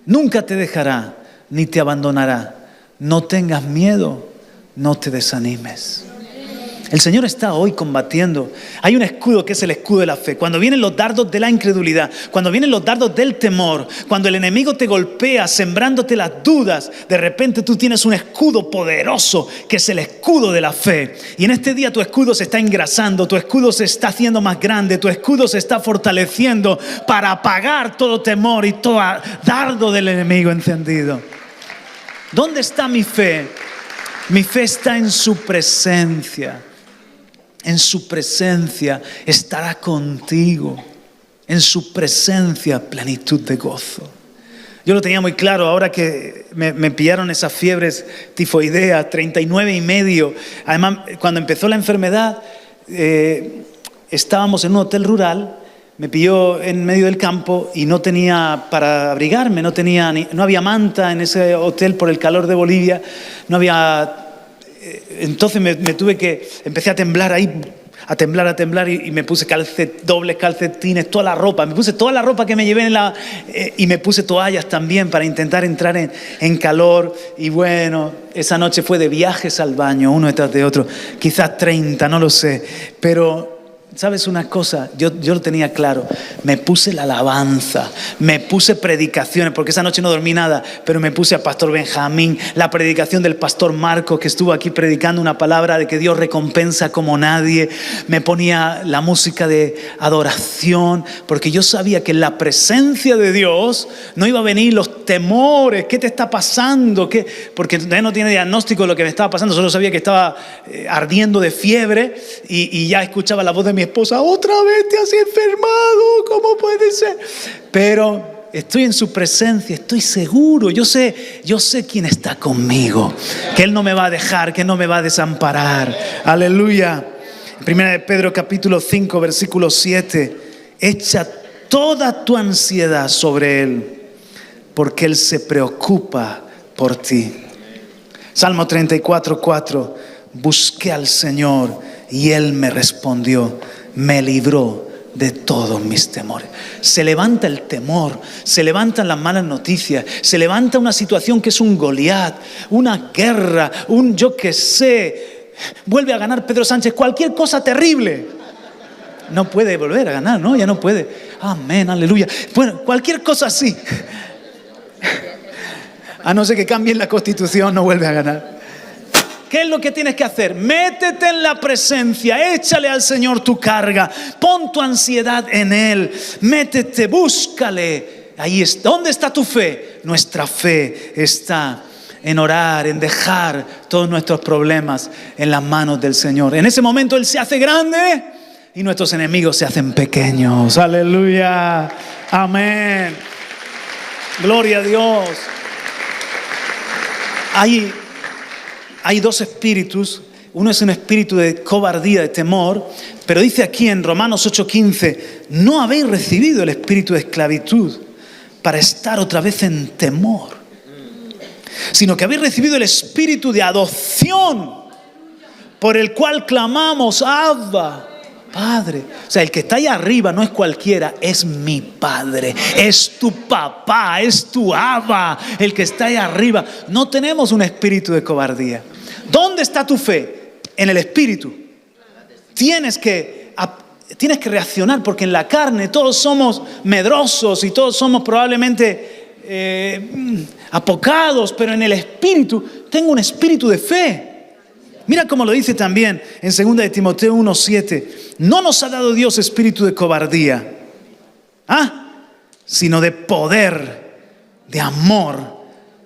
Nunca te dejará ni te abandonará. No tengas miedo, no te desanimes. El Señor está hoy combatiendo. Hay un escudo que es el escudo de la fe. Cuando vienen los dardos de la incredulidad, cuando vienen los dardos del temor, cuando el enemigo te golpea sembrándote las dudas, de repente tú tienes un escudo poderoso que es el escudo de la fe. Y en este día tu escudo se está engrasando, tu escudo se está haciendo más grande, tu escudo se está fortaleciendo para apagar todo temor y todo dardo del enemigo encendido. ¿Dónde está mi fe? Mi fe está en su presencia. En su presencia estará contigo. En su presencia plenitud de gozo. Yo lo tenía muy claro ahora que me pillaron esas fiebres tifoideas, 39,5. Además, cuando empezó la enfermedad, estábamos en un hotel rural. Me pilló en medio del campo y no tenía para abrigarme, no había manta en ese hotel por el calor de Bolivia, no había. Entonces empecé a temblar ahí, a temblar y me puse dobles calcetines, toda la ropa, me puse toda la ropa que me llevé y me puse toallas también para intentar entrar en calor. Y bueno, esa noche fue de viajes al baño, uno detrás de otro, quizás 30, no lo sé, pero ¿sabes una cosa? Yo lo tenía claro. Me puse la alabanza, me puse predicaciones, porque esa noche no dormí nada, pero me puse a Pastor Benjamín, la predicación del Pastor Marco, que estuvo aquí predicando una palabra de que Dios recompensa como nadie. Me ponía la música de adoración, porque yo sabía que en la presencia de Dios no iba a venir los temores. ¿Qué te está pasando? Porque todavía no tiene diagnóstico de lo que me estaba pasando, solo sabía que estaba ardiendo de fiebre y ya escuchaba la voz de mi esposa: otra vez te has enfermado, ¿cómo puede ser? Pero estoy en su presencia, estoy seguro, yo sé quién está conmigo, que Él no me va a dejar, que no me va a desamparar. Aleluya. Primera de Pedro capítulo 5 versículo 7: echa toda tu ansiedad sobre Él, porque Él se preocupa por ti. Salmo 34:4: busqué al Señor y Él me respondió, me libró de todos mis temores. Se levanta el temor, se levantan las malas noticias, se levanta una situación que es un Goliat, una guerra, yo que sé. Vuelve a ganar Pedro Sánchez cualquier cosa terrible. No puede volver a ganar, ¿no? Ya no puede. Amén, aleluya. Bueno, cualquier cosa así. A no ser que cambien la Constitución, no vuelve a ganar. ¿Qué es lo que tienes que hacer? Métete en la presencia, échale al Señor tu carga, pon tu ansiedad en Él, métete, búscale. Ahí está. ¿Dónde está tu fe? Nuestra fe está en orar, en dejar todos nuestros problemas en las manos del Señor. En ese momento Él se hace grande y nuestros enemigos se hacen pequeños. Aleluya, amén. Gloria a Dios. Hay dos espíritus. Uno es un espíritu de cobardía, de temor, pero dice aquí en Romanos 8:15: no habéis recibido el espíritu de esclavitud para estar otra vez en temor, sino que habéis recibido el espíritu de adopción, por el cual clamamos: Abba, Padre. O sea, el que está ahí arriba no es cualquiera, es mi Padre, es tu papá, es tu Abba, el que está ahí arriba. No tenemos un espíritu de cobardía. ¿Dónde está tu fe? En el espíritu. Tienes que reaccionar, porque en la carne todos somos medrosos y todos somos probablemente apocados, pero en el espíritu tengo un espíritu de fe. Mira cómo lo dice también en 2 de Timoteo 1:7: no nos ha dado Dios espíritu de cobardía, sino de poder, de amor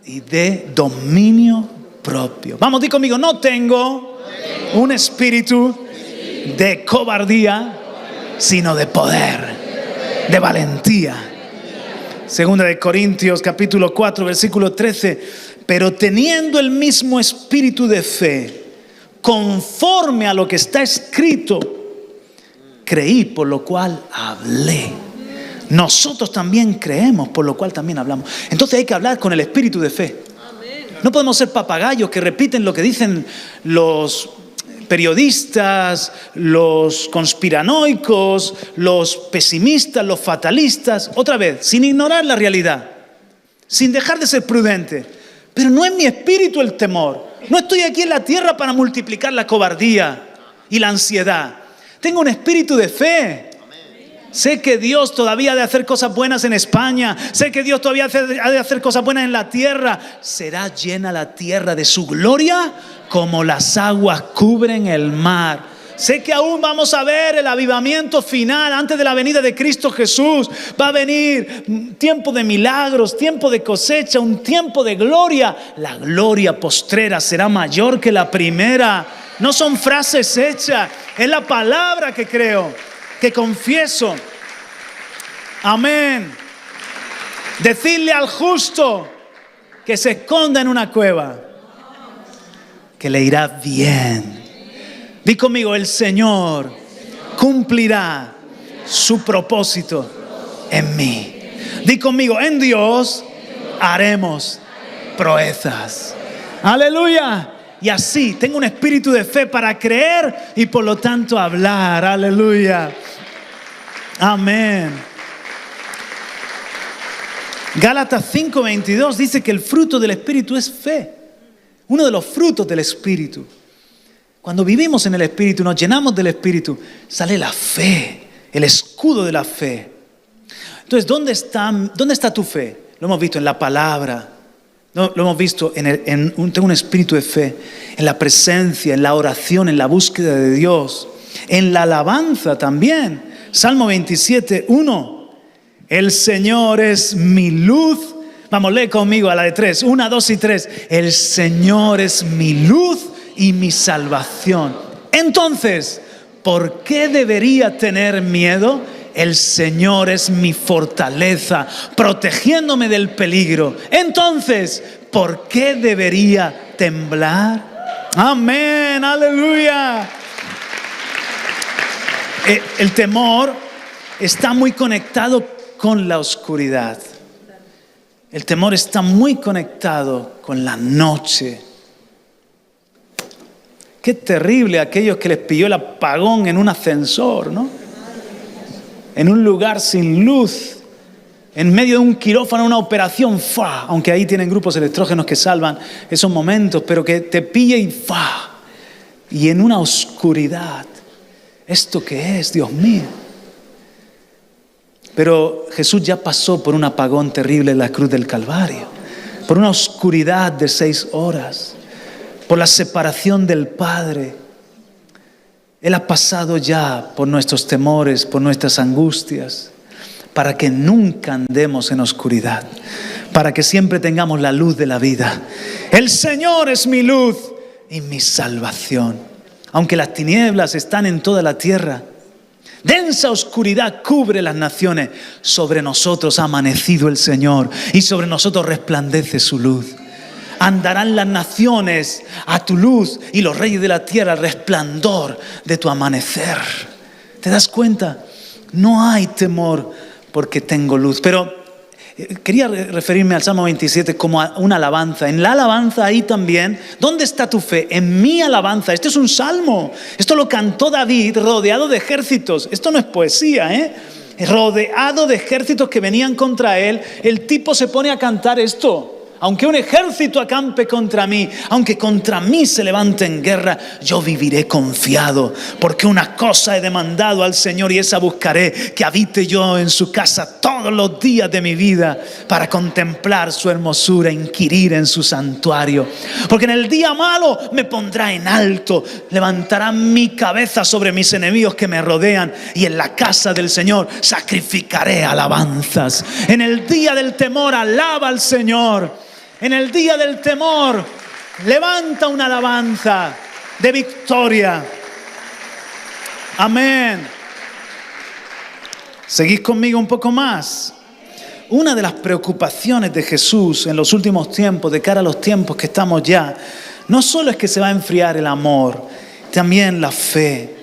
y de dominio propio. Vamos, di conmigo: no tengo un espíritu de cobardía, sino de poder, de valentía. 2 de Corintios capítulo 4 versículo 13: pero teniendo el mismo espíritu de fe, conforme a lo que está escrito, creí, por lo cual hablé. Nosotros también creemos, por lo cual también hablamos. Entonces hay que hablar con el espíritu de fe. No podemos ser papagayos que repiten lo que dicen los periodistas, los conspiranoicos, los pesimistas, los fatalistas. Otra vez, sin ignorar la realidad, sin dejar de ser prudente. Pero no es mi espíritu el temor. No estoy aquí en la tierra para multiplicar la cobardía y la ansiedad. Tengo un espíritu de fe. Sé que Dios todavía ha de hacer cosas buenas en España. Sé que Dios todavía ha de hacer cosas buenas en la tierra. ¿Será llena la tierra de su gloria como las aguas cubren el mar? Sé que aún vamos a ver el avivamiento final antes de la venida de Cristo Jesús. Va a venir tiempo de milagros, tiempo de cosecha, un tiempo de gloria. La gloria postrera será mayor que la primera. No son frases hechas, es la palabra que creo, que confieso. Amén. Decirle al justo que se esconda en una cueva, que le irá bien. Di conmigo, el Señor cumplirá su propósito en mí. Di conmigo, en Dios haremos proezas. Aleluya. Y así tengo un espíritu de fe para creer y por lo tanto hablar. Aleluya. Amén. Gálatas 5:22 dice que el fruto del Espíritu es fe. Uno de los frutos del Espíritu. Cuando vivimos en el Espíritu, nos llenamos del Espíritu, sale la fe, el escudo de la fe. Entonces, ¿dónde está tu fe? Lo hemos visto en la palabra, lo hemos visto tengo un espíritu de fe, en la presencia, en la oración, en la búsqueda de Dios, en la alabanza también. Salmo 27:1. El Señor es mi luz. Vamos, lee conmigo a la de 3. 1, 2 y 3. El Señor es mi luz y mi salvación. Entonces, ¿por qué debería tener miedo? El Señor es mi fortaleza, protegiéndome del peligro. Entonces, ¿por qué debería temblar? Amén, aleluya. El temor está muy conectado con la oscuridad. El temor está muy conectado con la noche. Qué terrible aquellos que les pilló el apagón en un ascensor, ¿no? En un lugar sin luz, en medio de un quirófano, una operación, ¡fa! Aunque ahí tienen grupos electrógenos que salvan esos momentos, pero que te pille y ¡fa! Y en una oscuridad. ¿Esto qué es, Dios mío? Pero Jesús ya pasó por un apagón terrible en la cruz del Calvario, por una oscuridad de 6 horas, por la separación del Padre. Él ha pasado ya por nuestros temores, por nuestras angustias, para que nunca andemos en oscuridad, para que siempre tengamos la luz de la vida. El Señor es mi luz y mi salvación. Aunque las tinieblas están en toda la tierra, densa oscuridad cubre las naciones, sobre nosotros ha amanecido el Señor y sobre nosotros resplandece su luz. Andarán las naciones a tu luz y los reyes de la tierra al resplandor de tu amanecer. ¿Te das cuenta? No hay temor porque tengo luz. Pero quería referirme al Salmo 27 como a una alabanza. En la alabanza ahí también, ¿dónde está tu fe? En mi alabanza. Este es un salmo. Esto lo cantó David rodeado de ejércitos. Esto no es poesía, rodeado de ejércitos que venían contra él. El tipo se pone a cantar esto. Aunque un ejército acampe contra mí, aunque contra mí se levante en guerra, yo viviré confiado, porque una cosa he demandado al Señor y esa buscaré, que habite yo en su casa todos los días de mi vida, para contemplar su hermosura, inquirir en su santuario. Porque en el día malo me pondrá en alto, levantará mi cabeza sobre mis enemigos que me rodean, y en la casa del Señor sacrificaré alabanzas. En el día del temor alaba al Señor. En el día del temor, levanta una alabanza de victoria. Amén. Seguid conmigo un poco más. Una de las preocupaciones de Jesús en los últimos tiempos, de cara a los tiempos que estamos ya, no solo es que se va a enfriar el amor, también la fe.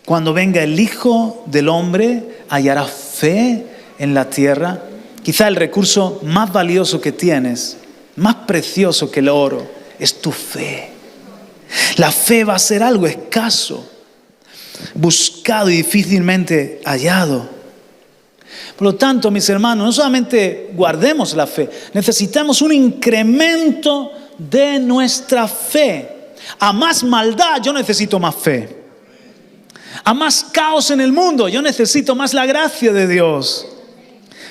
Cuando venga el Hijo del Hombre, hallará fe en la tierra. Quizá el recurso más valioso que tienes, más precioso que el oro, es tu fe. La fe va a ser algo escaso, buscado y difícilmente hallado. Por lo tanto, mis hermanos, no solamente guardemos la fe, necesitamos un incremento de nuestra fe. A más maldad, yo necesito más fe. A más caos en el mundo, yo necesito más la gracia de Dios.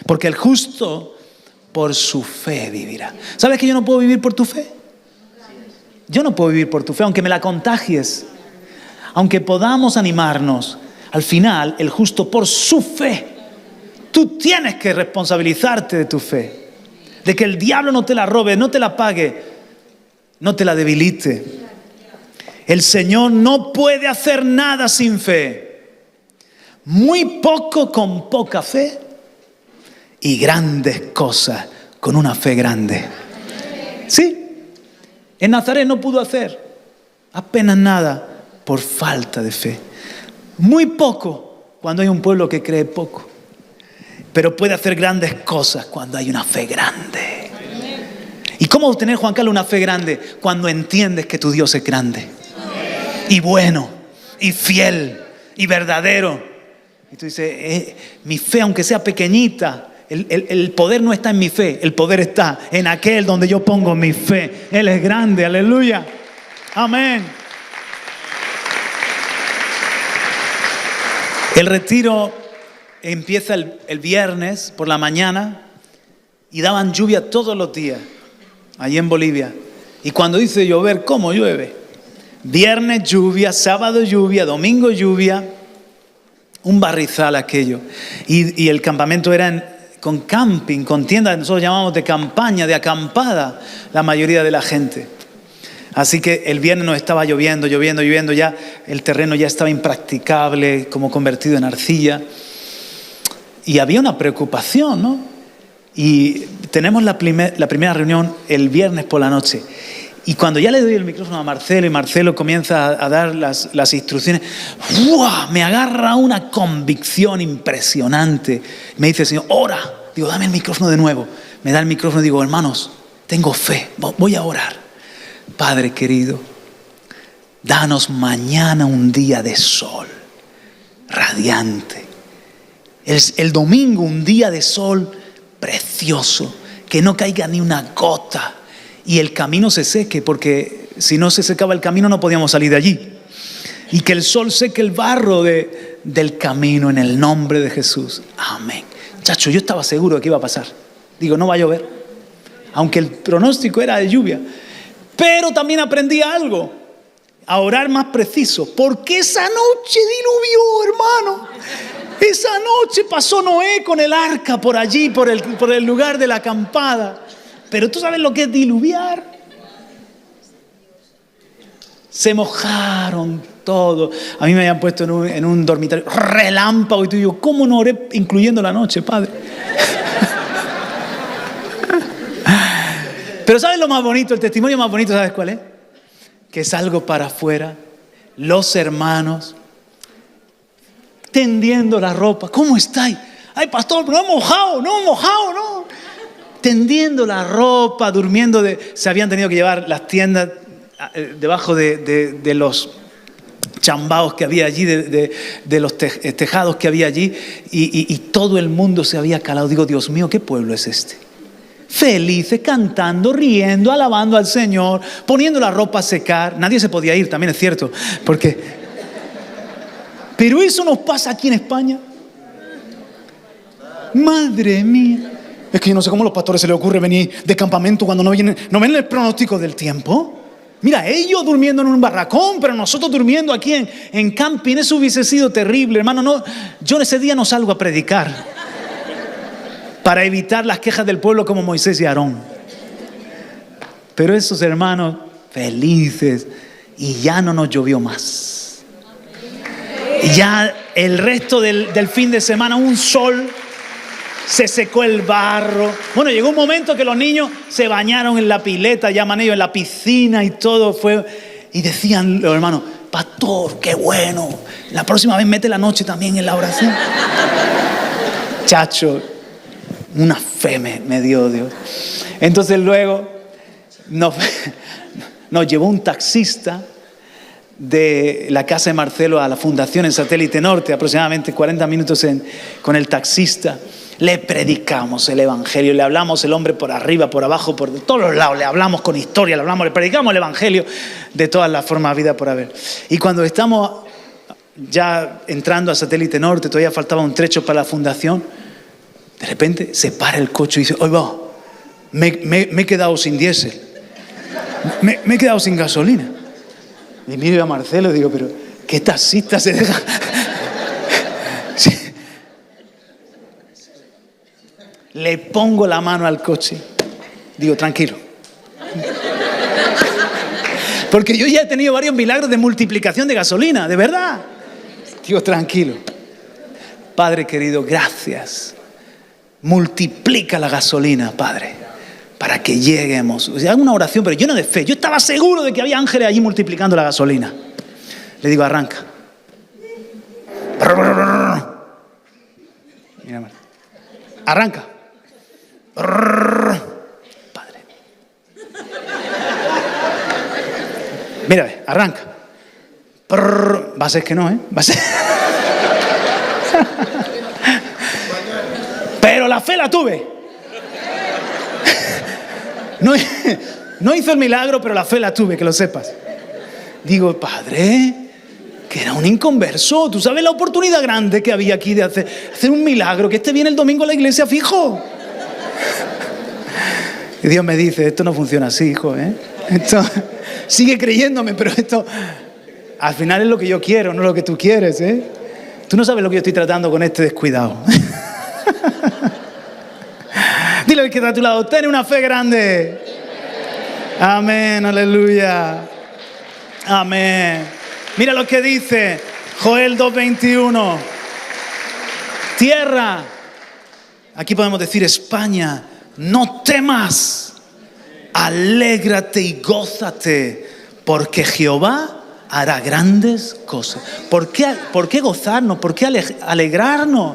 Porque el justo por su fe vivirá. ¿Sabes que yo no puedo vivir por tu fe? Yo no puedo vivir por tu fe, aunque me la contagies. aunque podamos animarnos, al final el justo por su fe, tú tienes que responsabilizarte de tu fe, de que el diablo no te la robe, no te la pague, no te la debilite. El Señor no puede hacer nada sin fe. Muy poco con poca fe y grandes cosas con una fe grande. Sí, en Nazaret no pudo hacer apenas nada por falta de fe. Muy poco cuando hay un pueblo que cree poco, pero puede hacer grandes cosas cuando hay una fe grande. ¿Y cómo obtener, Juan Carlos, una fe grande? Cuando entiendes que tu Dios es grande y bueno y fiel y verdadero. Y tú dices, mi fe, aunque sea pequeñita, el poder no está en mi fe, el poder está en aquel donde yo pongo mi fe. Él es grande, aleluya, amén. El retiro empieza el viernes por la mañana y daban lluvia todos los días allí en Bolivia. Y cuando dice llover, ¿cómo llueve? Viernes lluvia, sábado lluvia, domingo lluvia, un barrizal aquello. Y el campamento era con camping, con tiendas, nosotros llamamos de campaña, de acampada, la mayoría de la gente. Así que el viernes nos estaba lloviendo, ya el terreno ya estaba impracticable, como convertido en arcilla. Y había una preocupación, ¿no? Y tenemos la primera reunión el viernes por la noche. Y cuando ya le doy el micrófono a Marcelo y Marcelo comienza a dar las instrucciones, ¡buah!, me agarra una convicción impresionante. Me dice el Señor, ora. Digo, dame el micrófono de nuevo. Me da el micrófono y digo, hermanos, tengo fe, voy a orar. Padre querido, danos mañana un día de sol radiante. El domingo un día de sol precioso, que no caiga ni una gota y el camino se seque, porque si no se secaba el camino no podíamos salir de allí. Y que el sol seque el barro del camino en el nombre de Jesús. Amén. Chacho, yo estaba seguro de que iba a pasar. Digo, no va a llover, aunque el pronóstico era de lluvia. Pero también aprendí algo, a orar más preciso, porque esa noche diluvió, hermano. Esa noche pasó Noé con el arca por allí, por el lugar de la acampada. Pero tú sabes lo que es diluviar. Se mojaron todos. A mí me habían puesto en un dormitorio relámpago y tú digo, ¿cómo no oré incluyendo la noche, Padre? Pero ¿sabes lo más bonito? El testimonio más bonito, ¿sabes cuál es? Que salgo para afuera, los hermanos tendiendo la ropa. ¿Cómo estáis? Ay, pastor, no hemos mojado, no. Tendiendo la ropa, durmiendo. Se habían tenido que llevar las tiendas debajo de los chambaos que había allí, de los tejados que había allí. Y todo el mundo se había calado. Digo, Dios mío, ¿qué pueblo es este? Felices, cantando, riendo, alabando al Señor, poniendo la ropa a secar. Nadie se podía ir, también es cierto, pero eso nos pasa aquí en España. Madre mía. Es que yo no sé cómo a los pastores se les ocurre venir de campamento cuando no ven el pronóstico del tiempo. Mira, ellos durmiendo en un barracón, pero nosotros durmiendo aquí en camping. Eso hubiese sido terrible, hermano. No, yo ese día no salgo a predicar para evitar las quejas del pueblo como Moisés y Aarón. Pero esos hermanos felices, y ya no nos llovió más. Y ya el resto del fin de semana un sol, se secó el barro. Bueno, llegó un momento que los niños se bañaron en la pileta, llaman ellos, en la piscina y todo fue. Y decían los hermanos, pastor, qué bueno, la próxima vez mete la noche también en la oración. Chacho, una fe me dio Dios. Entonces luego nos llevó un taxista de la casa de Marcelo a la fundación en Satélite Norte, aproximadamente 40 minutos con el taxista. Le predicamos el evangelio, le hablamos el hombre por arriba, por abajo, por todos los lados, le hablamos con historia, le predicamos el evangelio de todas las formas de vida por haber. Y cuando estamos ya entrando a Satélite Norte, todavía faltaba un trecho para la fundación, de repente se para el coche y dice, oye, va, me he quedado sin diésel, me he quedado sin gasolina. Y miro a Marcelo y digo, pero ¿Qué taxista se deja? Sí. Le pongo la mano al coche. Digo, tranquilo. Porque yo ya he tenido varios milagros de multiplicación de gasolina, de verdad. Digo, tranquilo. Padre querido, gracias. Multiplica la gasolina, Padre, para que lleguemos. O sea, hago una oración, pero lleno de fe. Yo estaba seguro de que había ángeles allí multiplicando la gasolina. Le digo, arranca. Mira, arranca. Padre. Mira, arranca. Va a ser que no, ¿eh? Va a ser. Pero la fe la tuve. No hizo el milagro, pero la fe la tuve, que lo sepas. Digo, Padre, que era un inconverso. Tú sabes la oportunidad grande que había aquí de hacer un milagro, que viene el domingo a la iglesia fijo. Y Dios me dice, esto no funciona así, hijo, ¿eh? Esto, sigue creyéndome, pero esto al final es lo que yo quiero, no lo que tú quieres, ¿eh? Tú no sabes lo que yo estoy tratando con este descuidado. Dile al que está a tu lado, ten una fe grande. Amén, aleluya. Amén. Mira lo que dice Joel 2:21. Tierra, aquí podemos decir España, no temas, alégrate y gózate, porque Jehová hará grandes cosas. ¿Por qué gozarnos? ¿Por qué alegrarnos?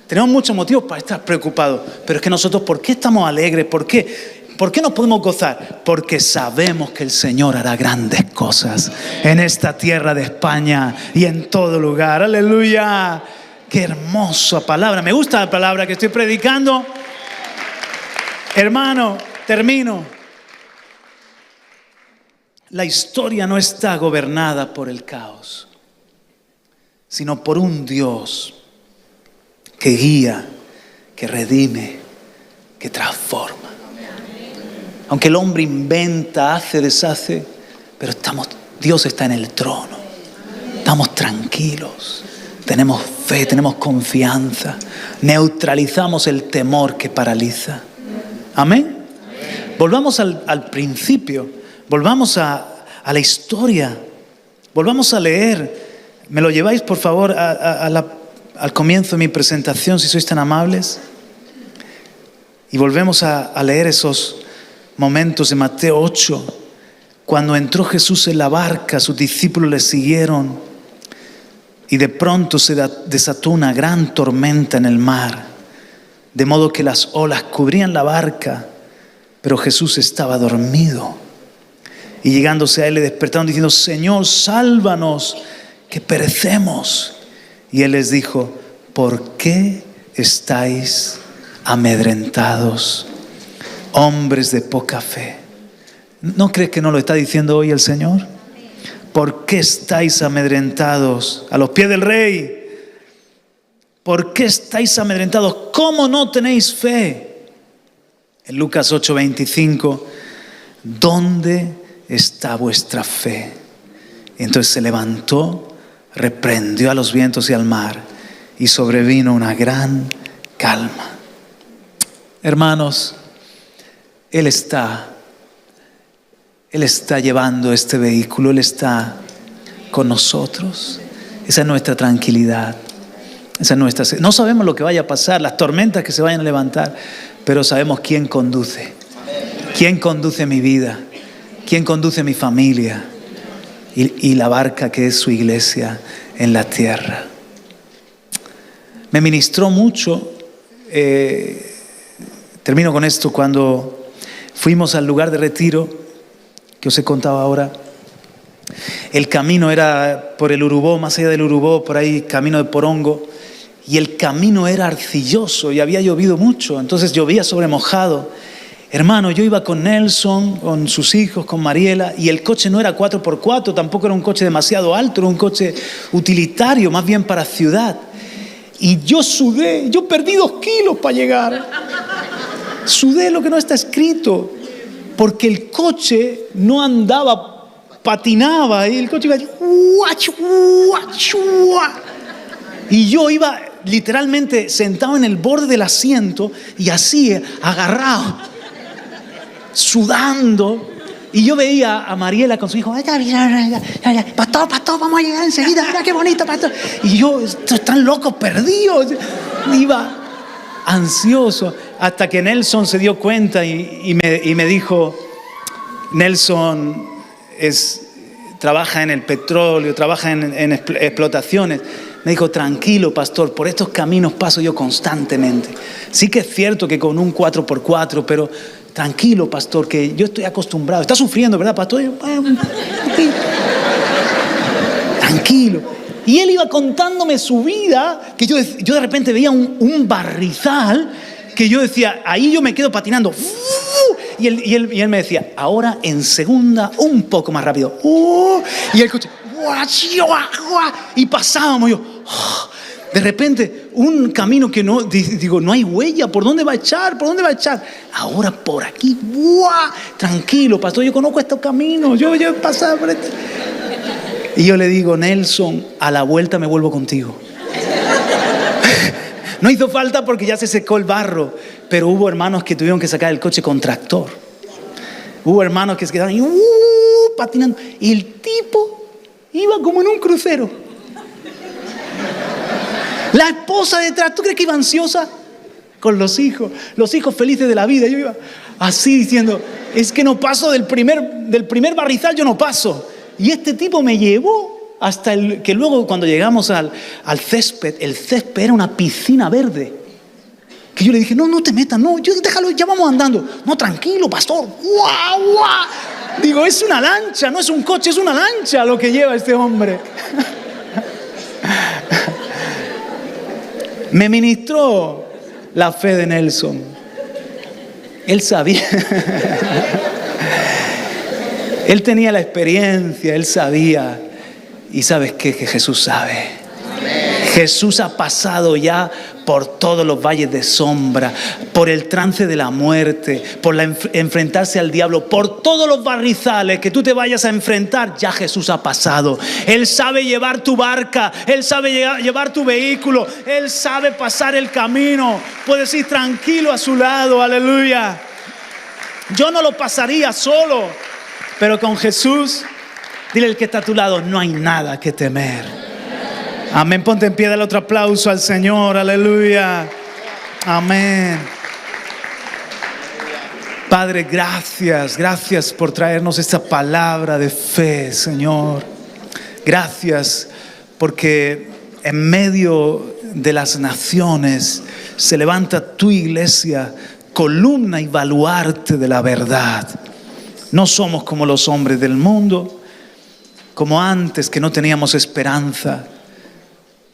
Tenemos muchos motivos para estar preocupados, pero es que nosotros, ¿por qué estamos alegres? ¿Por qué nos podemos gozar? Porque sabemos que el Señor hará grandes cosas en esta tierra de España y en todo lugar. ¡Aleluya! ¡Qué hermosa palabra! Me gusta la palabra que estoy predicando. Hermano, termino. La historia no está gobernada por el caos, sino por un Dios que guía, que redime, que transforma. Aunque el hombre inventa, hace, deshace, pero Dios está en el trono. Estamos tranquilos, tenemos fe, tenemos confianza, neutralizamos el temor que paraliza. Amén. Volvamos al principio, volvamos a la historia, volvamos a leer. ¿Me lo lleváis, por favor, al comienzo de mi presentación, si sois tan amables? Y volvemos a leer esos momentos de Mateo 8, cuando entró Jesús en la barca, sus discípulos le siguieron y de pronto se desató una gran tormenta en el mar, de modo que las olas cubrían la barca, pero Jesús estaba dormido. Y llegándose a él le despertaron diciendo, Señor, sálvanos, que perecemos. Y él les dijo, ¿por qué estáis amedrentados, hombres de poca fe? ¿No crees que nos lo está diciendo hoy el Señor? ¿Por qué estáis amedrentados a los pies del Rey? ¿Por qué estáis amedrentados? ¿Cómo no tenéis fe? En Lucas 8:25, ¿dónde está vuestra fe? Y entonces se levantó, reprendió a los vientos y al mar, y sobrevino una gran calma. Hermanos, Él está llevando este vehículo, Él está con nosotros. Esa es nuestra tranquilidad. No sabemos lo que vaya a pasar, las tormentas que se vayan a levantar, pero sabemos quién conduce. ¿Quién conduce mi vida? ¿Quién conduce mi familia? Y la barca que es su iglesia en la tierra. Me ministró mucho, termino con esto, cuando fuimos al lugar de retiro, que os he contado ahora. El camino era por el Urubó, más allá del Urubó, por ahí camino de Porongo, y el camino era arcilloso y había llovido mucho, entonces llovía sobre mojado. Hermano, yo iba con Nelson, con sus hijos, con Mariela, y el coche no era 4x4, tampoco era un coche demasiado alto, era un coche utilitario, más bien para ciudad. Y yo sudé, yo perdí 2 kilos para llegar. Sudé lo que no está escrito, porque el coche no andaba patinaba y el coche iba... Y yo iba literalmente sentado en el borde del asiento y así, agarrado, sudando. Y yo veía a Mariela con su hijo, pastor, vamos a llegar enseguida, mira qué bonito, pastor. Y yo, están locos, perdidos. Iba ansioso hasta que Nelson se dio cuenta y me dijo, Nelson trabaja en el petróleo, trabaja en explotaciones. Me dijo, tranquilo, pastor, por estos caminos paso yo constantemente. Sí que es cierto que con un 4x4, pero tranquilo, pastor, que yo estoy acostumbrado. Está sufriendo, ¿verdad, pastor? Tranquilo. Y él iba contándome su vida, que yo de repente veía un barrizal, que yo decía, ahí yo me quedo patinando. Y él me decía, ahora en segunda, un poco más rápido. Y el coche, y pasábamos yo. De repente, un camino que no hay huella. ¿Por dónde va a echar? Ahora por aquí. Tranquilo, pastor, yo conozco estos caminos. Yo he pasado por esto. Y yo le digo, Nelson, a la vuelta me vuelvo contigo. No hizo falta porque ya se secó el barro, pero hubo hermanos que tuvieron que sacar el coche con tractor. Hubo hermanos que se quedaron patinando. Y el tipo iba como en un crucero. La esposa detrás, ¿tú crees que iba ansiosa? Con los hijos felices de la vida. Yo iba así diciendo, es que no paso del primer barrizal, yo no paso. Y este tipo me llevó hasta que luego cuando llegamos al césped, el césped era una piscina verde. Que yo le dije, no te metas, no, déjalo, ya vamos andando. No, tranquilo, pastor. Digo, es una lancha, no es un coche, es una lancha lo que lleva este hombre. Me ministró la fe de Nelson. Él sabía. Él tenía la experiencia, él sabía. Y ¿sabes qué? Que Jesús sabe. Jesús ha pasado ya por todos los valles de sombra, por el trance de la muerte, por enfrentarse al diablo, por todos los barrizales que tú te vayas a enfrentar. Ya Jesús ha pasado. Él sabe llevar tu barca, Él sabe llevar tu vehículo, Él sabe pasar el camino. Puedes ir tranquilo a su lado, aleluya. Yo no lo pasaría solo, pero con Jesús, dile al que está a tu lado, no hay nada que temer. Amén, ponte en pie, dale otro aplauso al Señor, aleluya. Amén. Padre, gracias por traernos esta palabra de fe, Señor. Gracias porque en medio de las naciones se levanta tu iglesia, columna y baluarte de la verdad. No somos como los hombres del mundo, como antes que no teníamos esperanza.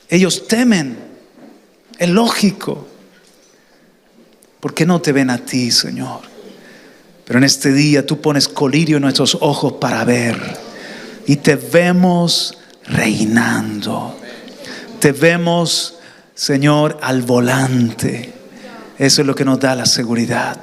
Ellos temen, es lógico, porque no te ven a ti, Señor. Pero en este día tú pones colirio en nuestros ojos para ver, y te vemos reinando. Te vemos, Señor, al volante. Eso es lo que nos da la seguridad.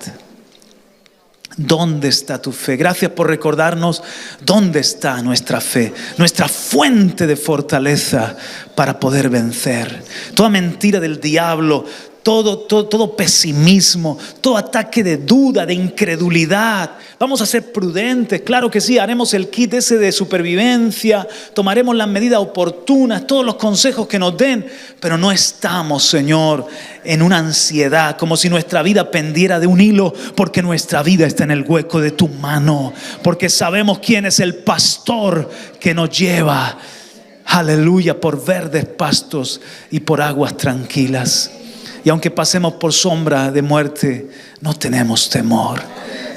¿Dónde está tu fe? Gracias por recordarnos dónde está nuestra fe, nuestra fuente de fortaleza para poder vencer. Toda mentira del diablo, todo pesimismo, todo ataque de duda, de incredulidad. Vamos a ser prudentes, claro que sí, haremos el kit ese de supervivencia, tomaremos las medidas oportunas, todos los consejos que nos den, pero no estamos, Señor, en una ansiedad, como si nuestra vida pendiera de un hilo, porque nuestra vida está en el hueco de tu mano, porque sabemos quién es el pastor que nos lleva, aleluya, por verdes pastos y por aguas tranquilas. Y aunque pasemos por sombra de muerte, no tenemos temor.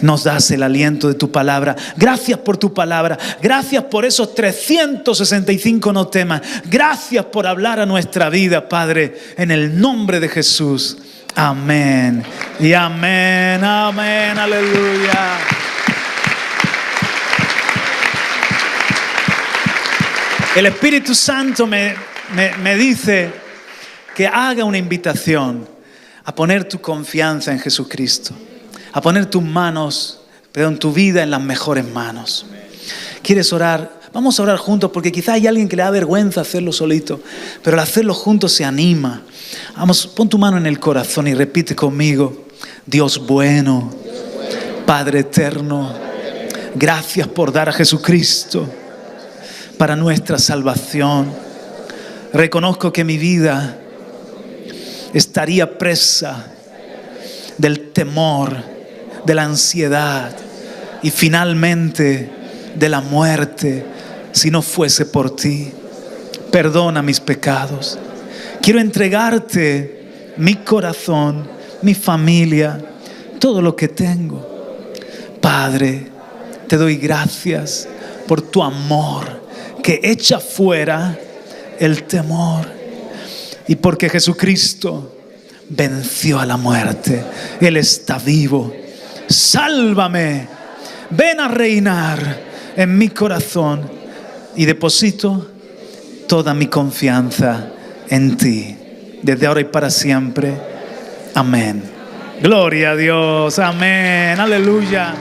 Nos das el aliento de tu palabra. Gracias por tu palabra. Gracias por esos 365 no temas. Gracias por hablar a nuestra vida, Padre, en el nombre de Jesús. Amén. Y amén, amén, aleluya. El Espíritu Santo me dice que haga una invitación a poner tu confianza en Jesucristo, a poner tus manos, tu vida en las mejores manos. ¿Quieres orar? Vamos a orar juntos, porque quizá hay alguien que le da vergüenza hacerlo solito, pero al hacerlo juntos se anima. Vamos, pon tu mano en el corazón y repite conmigo: Dios bueno, Padre eterno, gracias por dar a Jesucristo para nuestra salvación. Reconozco que mi vida estaría presa del temor, de la ansiedad y finalmente de la muerte si no fuese por ti. Perdona mis pecados. Quiero entregarte mi corazón, mi familia, todo lo que tengo. Padre, te doy gracias por tu amor que echa fuera el temor, y porque Jesucristo venció a la muerte. Él está vivo. Sálvame. Ven a reinar en mi corazón y deposito toda mi confianza en ti, desde ahora y para siempre. Amén. Gloria a Dios. Amén. Aleluya.